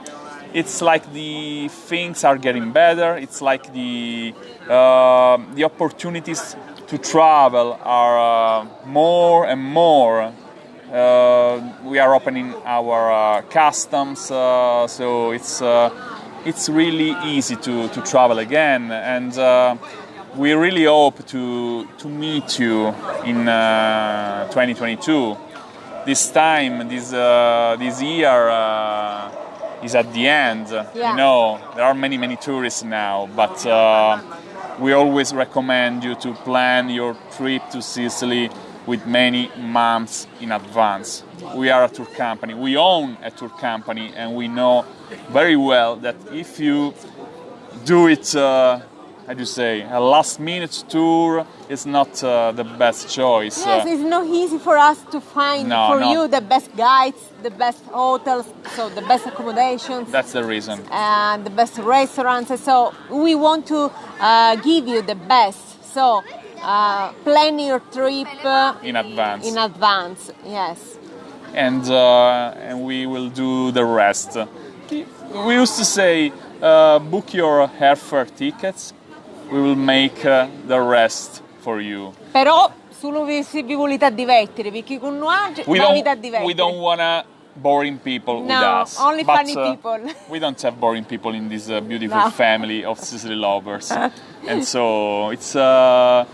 it's like the things are getting better. It's like the opportunities to travel are more and more. We are opening our customs, so it's really easy to travel again, and we really hope to meet you in 2022. This time, this year is at the end. Yeah. You know, there are many tourists now, but we always recommend you to plan your trip to Sicily with many months in advance. We are a tour company. We own a tour company, and we know very well that if you do it, a last-minute tour is not the best choice. Yes, it's not easy for us to find you the best guides, the best hotels, so the best accommodations. That's the reason. And the best restaurants. So we want to give you the best. So plan your trip In advance. In advance, yes. And we will do the rest. We used to say, book your airfare tickets. We will make the rest for you. Però solo se vi volete divertire, perché con noi We la vita divertire. we don't wanna boring people with No, us. only but, funny people. We don't have boring people in this beautiful No. family of Sicily lovers, and so it's so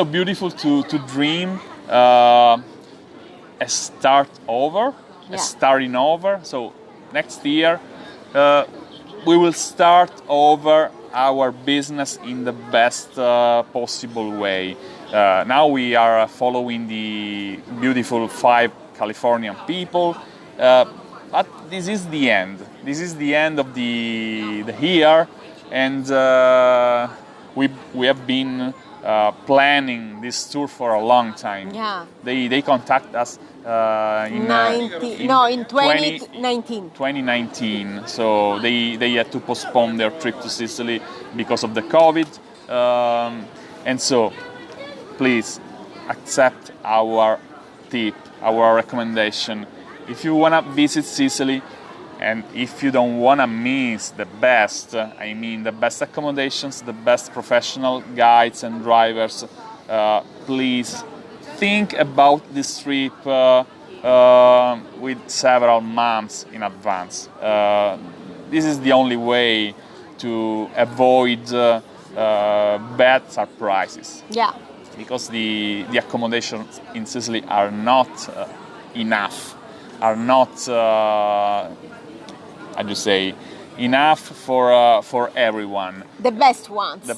beautiful to dream a start over, Yeah. a starting over. So next year we will start over our business in the best possible way. Now we are following the beautiful 5 Californian people, but this is the end. This is the end of the year, and we have been planning this tour for a long time. Yeah. They contact us in 2019. 2019. So they had to postpone their trip to Sicily because of the COVID, and so please accept our tip, our recommendation. If you wanna visit Sicily, and if you don't wanna miss the best, the best accommodations, the best professional guides and drivers, please think about this trip with several months in advance. This is the only way to avoid bad surprises. Yeah. Because the accommodations in Sicily are not enough, are not, enough for everyone. The best ones. The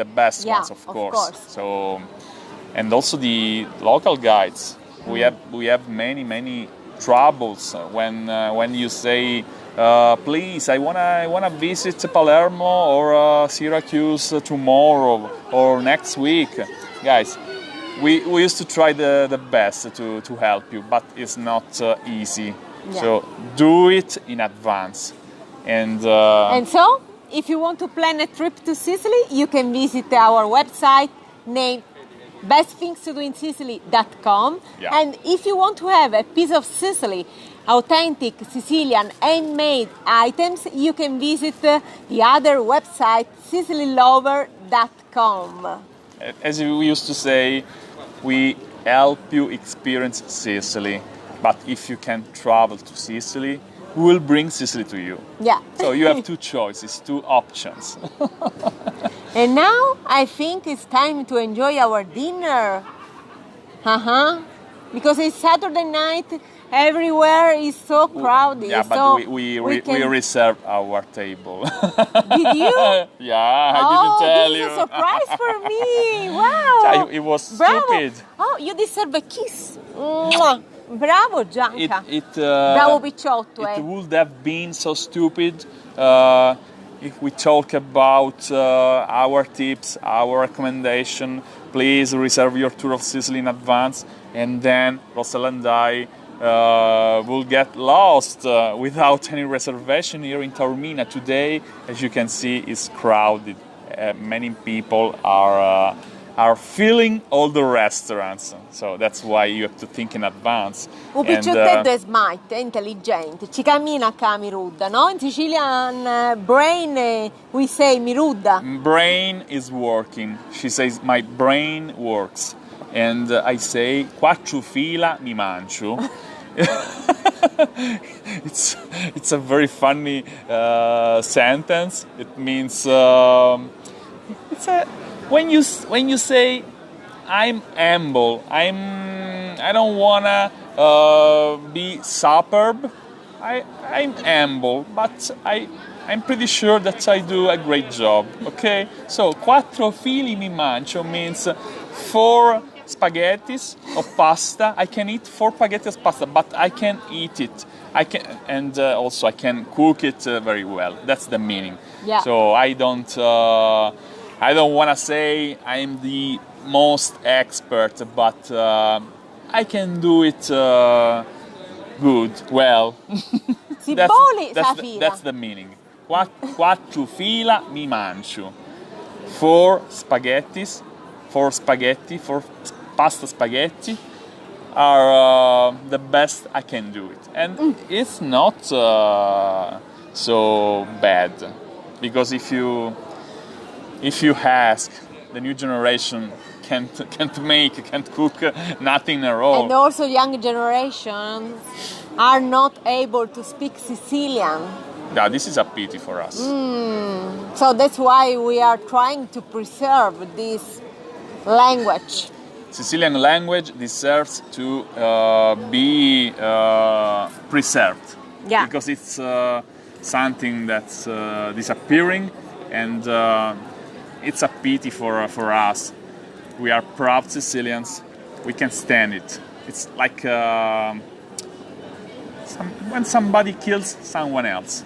best Yeah, ones, of of course. course. So, and also the local guides. We have many troubles when you say, please, I wanna visit Palermo or Syracuse tomorrow or next week. Guys, we used to try the best to help you, but it's not easy. Yeah. So do it in advance. And so, if you want to plan a trip to Sicily, you can visit our website named bestthingstodoinsicily.com. Yeah. And if you want to have a piece of Sicily, authentic Sicilian handmade items, you can visit the other website, SicilyLover.com. As we used to say, we help you experience Sicily. But if you can travel to Sicily, we will bring Sicily to you. Yeah. So you have two choices, two options. And now I think it's time to enjoy our dinner. Because it's Saturday night, everywhere is so crowded. Yeah, but so we can... reserved our table. Did you? Yeah, I didn't tell this you. is a surprise for me. Wow. It was Bravo. stupid. Oh, you deserve a kiss. Mwah. Bravo, Gianca. Bravo Picciotto. It would have been so stupid if we talk about our tips, our recommendation. Please reserve your tour of Sicily in advance, and then Rossella and I will get lost without any reservation here in Taormina. Today, as you can see, is crowded. Many people are filling all the restaurants, so that's why you have to think in advance. Un picciottetto è smart, è intelligente, ci cammina qua mirudda, no? In Sicilian brain we say mirudda. Brain is working. She says my brain works, and I say quattro fila mi mangio. It's a very funny sentence. It means when you say I'm humble, I don't wanna be superb. I'm humble, but I'm pretty sure that I do a great job. Okay, so quattro fili mi mangio means 4 spaghettis of pasta. I can eat 4 spaghetti of pasta, but I can eat it. I can, and also I can cook it very well. That's the meaning. Yeah. So I don't want to say I'm the most expert, but I can do it good, well. That's the meaning. Quattro fila mi mangio. 4 pasta spaghetti are the best I can do it. And it's not so bad, because if you ask, the new generation can't cook nothing at all. And also young generations are not able to speak Sicilian. Yeah, this is a pity for us. So that's why we are trying to preserve this language. Sicilian language deserves to be preserved. Yeah. Because it's something that's disappearing, and it's a pity for us. We are proud Sicilians. We can stand it. It's like when somebody kills someone else.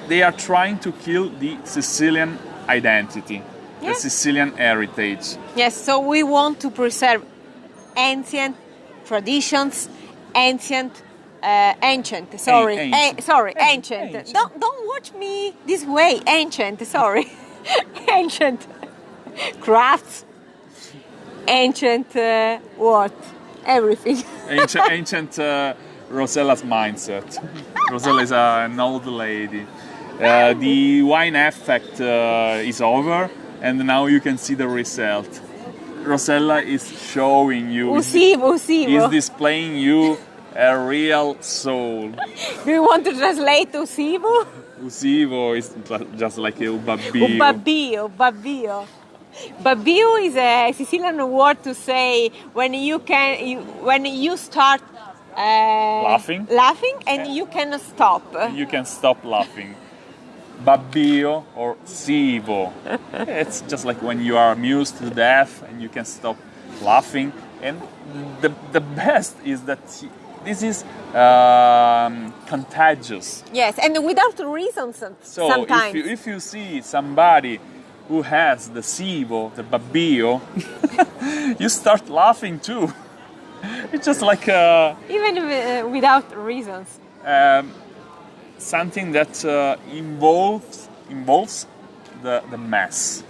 They are trying to kill the Sicilian identity, the Sicilian heritage. Yes, so we want to preserve ancient traditions, ancient. Ancient. Don't watch me this way. Ancient. Sorry. Ancient crafts. Ancient what? Everything. Ancient Rosella's mindset. Rosella is an old lady. The wine effect is over, and now you can see the result. Rosella is showing you, is displaying you a real soul. Do you want to translate usivo? Usivo is just like a babbio. Babbio. Babbio is a Sicilian word to say when you start laughing and you cannot stop. You can stop laughing. Babbio or sivo. It's just like when you are amused to death and you can stop laughing. And the best is that this is contagious. Yes, and without reason sometimes. So if you see somebody who has the sivo, the babbio, you start laughing too. It's just like even without reasons. Something that involves the mass.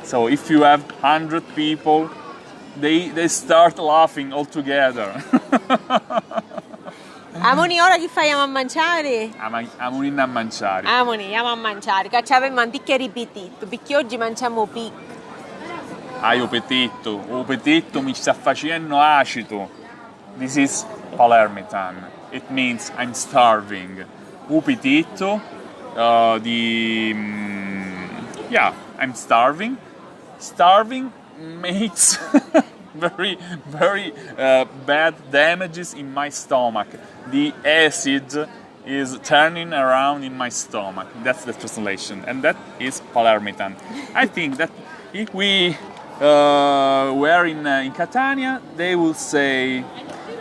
So if you have 100 people they start laughing all together. Amoni, ora che fai a mangiare? Amoni a mangiare. Amoni, andiamo a mangiare, che ci avevamo anche ripetito, perché oggi mangiamo pic. O petitto mi sta facendo acido. This is Palermitan. It means I'm starving. O petitto, I'm starving. Starving makes very bad damages in my stomach. The acid is turning around in my stomach. That's the translation, and that is Palermitan. I think that if we were in Catania, they will say,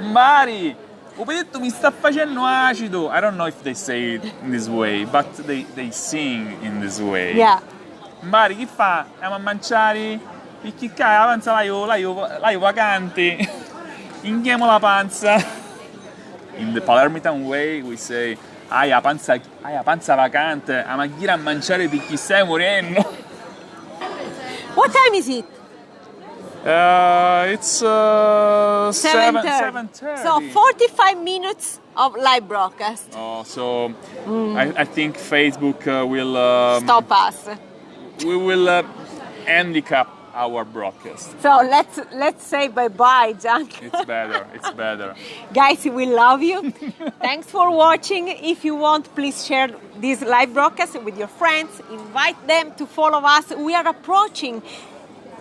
Mari, ho detto mi sta facendo acido. I don't know if they say it in this way, but they sing in this way. Yeah. Mari, chi fa? Andiamo a mangiare? Perché avanza la vacante. Inghiamo la panza. In the Palermitan way we say, hai la panza vacante, ma chi a mangiare perché stai morendo? What time is it? It's 7:30. So 45 minutes of live broadcast. Oh, so I think Facebook will Stop us. We will handicap our broadcast. So let's say bye-bye, Gianca. It's better. Guys, we love you. Thanks for watching. If you want, please share this live broadcast with your friends. Invite them to follow us. We are approaching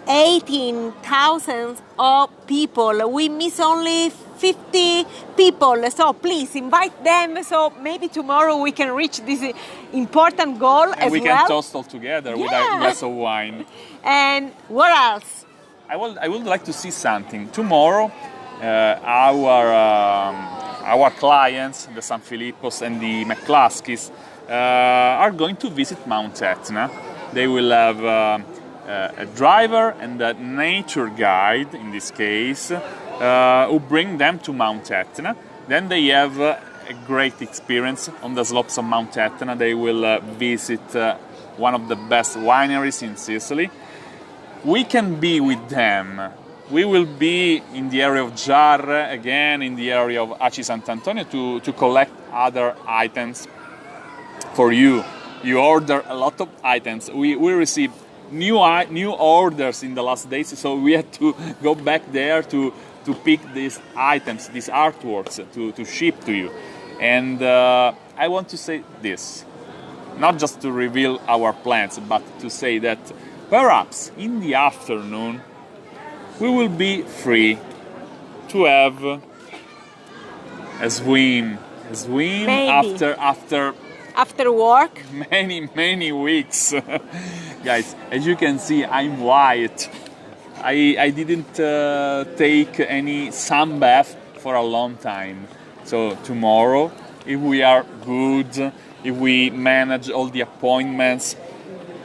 18,000 of people. We miss only 50 people. So please invite them. So maybe tomorrow we can reach this important goal and as we well. can toast all together with a glass of wine. And what else? I would like to see something. Tomorrow, our clients, the San Filippos and the McCluskeys, are going to visit Mount Etna. They will have a driver and a nature guide, in this case, who bring them to Mount Etna. Then they have a great experience on the slopes of Mount Etna. They will visit one of the best wineries in Sicily. We can be with them. We will be in the area of Giarre, again in the area of Aci Sant'Antonio to collect other items for you. You order a lot of items. We received new orders in the last days, so we had to go back there to pick these items, these artworks, to ship to you. And I want to say this, not just to reveal our plans, but to say that perhaps in the afternoon we will be free to have a swim Maybe. after work. many weeks. Guys, as you can see, I'm white. I didn't take any sun bath for a long time. So tomorrow, if we are good, if we manage all the appointments,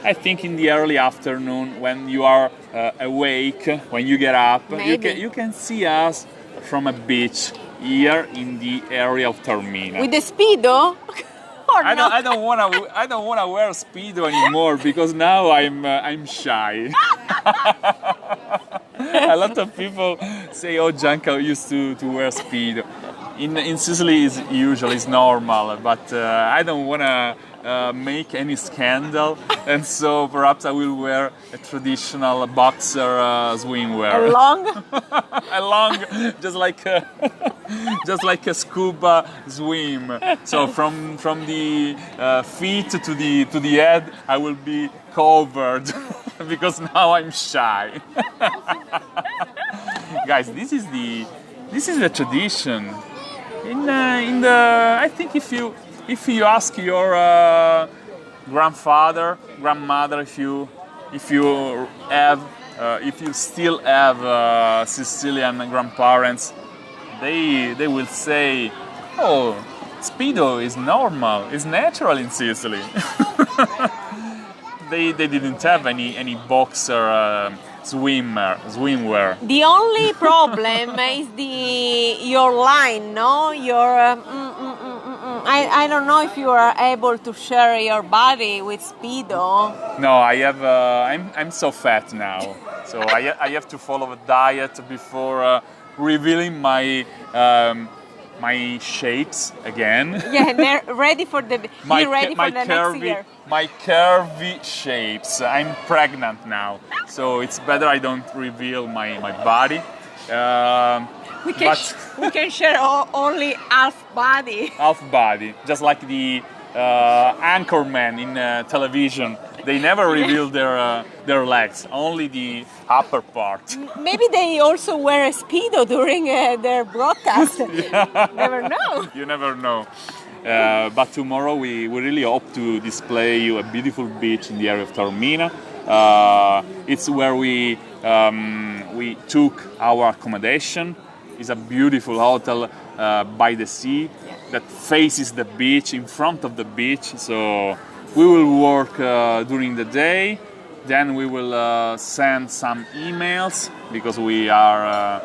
I think in the early afternoon, when you are awake, when you get up, you can see us from a beach here in the area of Taormina. With the Speedo? I don't wanna wear Speedo anymore because now I'm shy. A lot of people say, "Oh, Gianca used to wear Speedo." In Sicily, it's normal, but I don't wanna make any scandal, and so perhaps I will wear a traditional boxer swimwear. A long, just like a scuba swim. So from the feet to the head, I will be covered because now I'm shy. Guys, this is the tradition. I think if you ask your grandfather, grandmother, if you still have Sicilian grandparents, they will say, "Oh, Speedo is normal, it's natural in Sicily." They didn't have any boxer swimwear. The only problem is your line, no? Your I don't know if you are able to share your body with Speedo. No, I have. I'm so fat now, so I have to follow a diet before revealing my shapes again. Yeah, ready for the be ready for the next year. My curvy shapes. I'm pregnant now, so it's better I don't reveal my body. We can share only half body. Half body, just like the anchorman in television. They never reveal their legs, only the upper part. Maybe they also wear a Speedo during their broadcast. Never know. You never know. But tomorrow we really hope to display you a beautiful beach in the area of Taormina. It's where we took our accommodation. It's a beautiful hotel by the sea that faces the beach, in front of the beach. So we will work during the day. Then we will send some emails because we are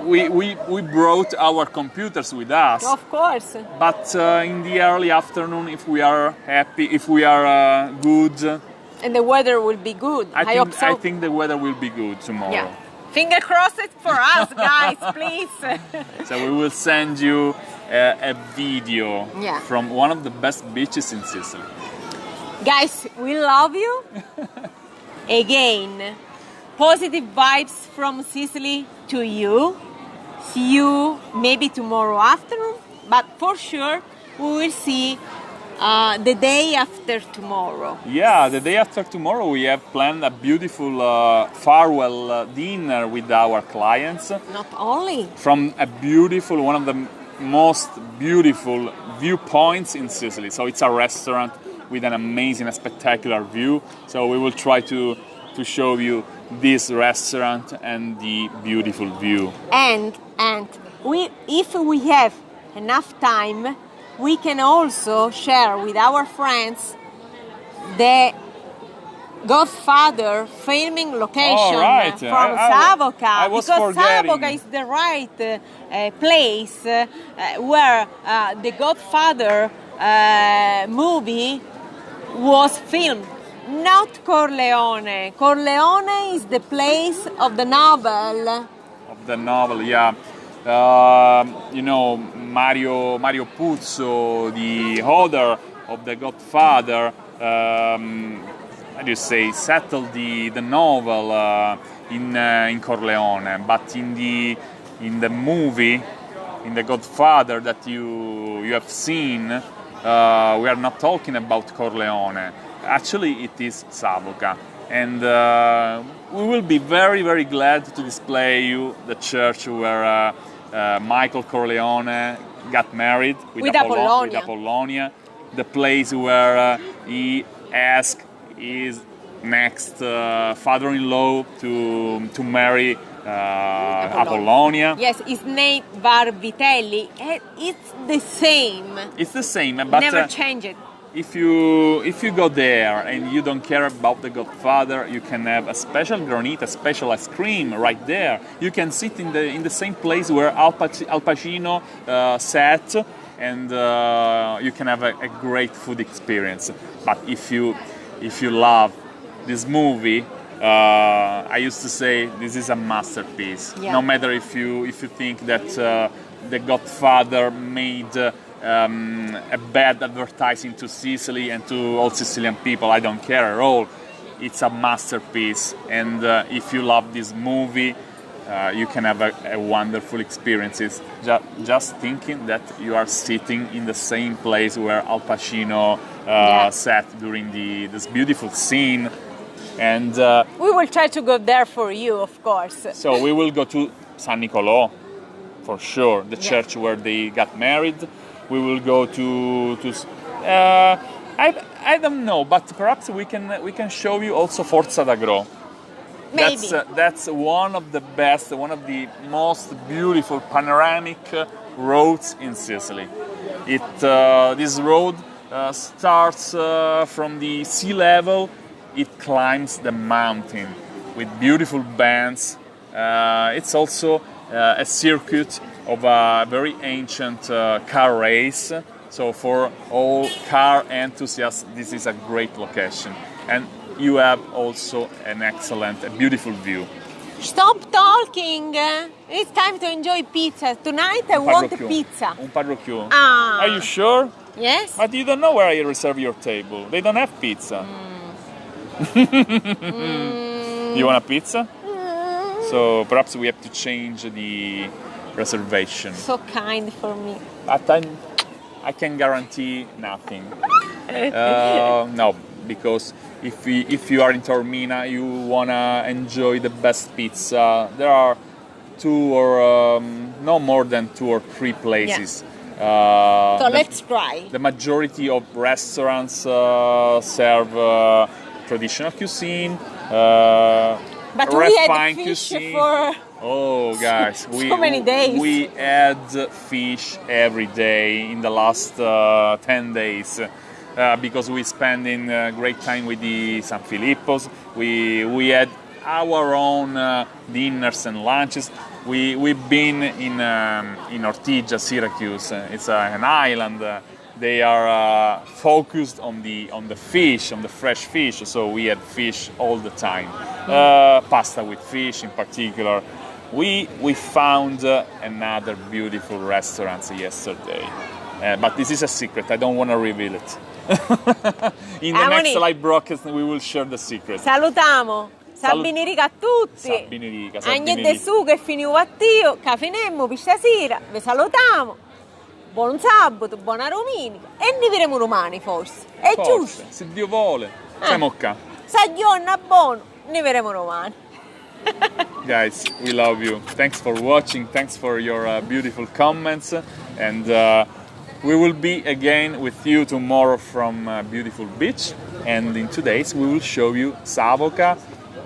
we brought our computers with us. Of course. But in the early afternoon, if we are happy, if we are good, and the weather will be good. I hope so. I think the weather will be good tomorrow. Yeah. Finger crossed for us, guys, please. So we will send you a video from one of the best beaches in Sicily. Guys, we love you. Again, positive vibes from Sicily to you. See you maybe tomorrow afternoon, but for sure we will see the day after tomorrow. Yeah, the day after tomorrow we have planned a beautiful farewell dinner with our clients. Not only. From a beautiful, one of the most beautiful viewpoints in Sicily. So it's a restaurant with an amazing, a spectacular view. So we will try to show you this restaurant and the beautiful view. And if we have enough time, we can also share with our friends the Godfather filming location from Savoca, because Savoca is the right place where the Godfather movie was filmed. Not Corleone. Corleone is the place of the novel. Of the novel, yeah. You know, Mario Puzo, the author of The Godfather, how do you say, settled the novel in Corleone, but in the movie, in The Godfather that you have seen, we are not talking about Corleone. Actually, it is Savoca, and we will be very, very glad to display you the church where Michael Corleone got married with Apollonia, the place where he asked his next father-in-law to marry Apollonia. Yes, his name Vitelli. It's the same. It's the same, but never change it. If you go there and you don't care about the Godfather, you can have a special granita, a special ice cream right there. You can sit in the same place where Al Pacino sat, and you can have a great food experience. But if you love this movie, I used to say this is a masterpiece. Yeah. No matter if you think that the Godfather made a bad advertising to Sicily and to all Sicilian people, I don't care at all. It's a masterpiece, and if you love this movie, you can have a wonderful experience. Just thinking that you are sitting in the same place where Al Pacino sat during this beautiful scene, and we will try to go there for you, of course. So we will go to San Nicolò, for sure, the church where they got married. We will go to I don't know, but perhaps we can show you also Forza d'Agro. Maybe. That's one of the best, one of the most beautiful panoramic roads in Sicily. This road starts from the sea level. It climbs the mountain with beautiful bends. It's also a circuit of a very ancient car race. So for all car enthusiasts, this is a great location. And you have also an excellent, a beautiful view. Stop talking. It's time to enjoy pizza. Tonight I want pizza. Un parroquio. Ah. Are you sure? Yes? But you don't know where you reserve your table. They don't have pizza. You want a pizza? So perhaps we have to change the reservation. So kind for me. But I can guarantee nothing. No, because if you are in Taormina, you wanna enjoy the best pizza. There are two or no more than 2 or 3 places. So let's try. The majority of restaurants serve traditional cuisine, But we had refined fish cuisine. for Oh, guys, so many days. We had fish every day in the last 10 days because we spent in great time with the San Filippos. We had our own dinners and lunches. We've been in Ortigia, Syracuse. It's an island. They are focused on the fish, on the fresh fish. So we had fish all the time. Pasta with fish, in particular. We found another beautiful restaurant yesterday, but this is a secret. I don't want to reveal it. In the next live broadcast, we will share the secret. Salutiamo. Sabinirica a tutti. Sabinirica. Agne de su che finivo a tio, che finemmo per stasera. Vi salutiamo. Buon sabato, buona domenica. E ne vedremo domani forse. È giusto. Se Dio vuole. Siamo qua. Se giorno è buono, ne vedremo domani. Guys, we love you. Thanks for watching. Thanks for your beautiful comments. And we will be again with you tomorrow from beautiful beach. And in 2 days, we will show you Savoca,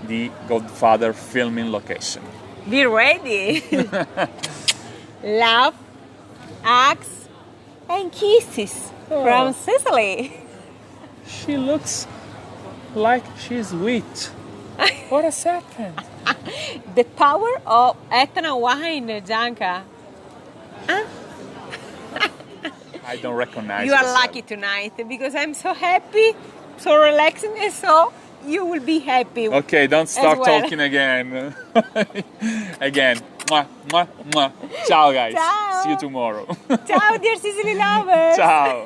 the Godfather filming location. Be ready. Love, hugs, and kisses from Sicily. She looks like she's weak. What has happened? The power of Etna wine, Gianca. I don't recognize You are yourself. lucky tonight because I'm so happy, so relaxing, and so you will be happy. Okay, don't start well. talking again. Again. Mwah, mwah, mwah. Ciao, guys. Ciao. See you tomorrow. Ciao, dear Sicily Lovers. Ciao.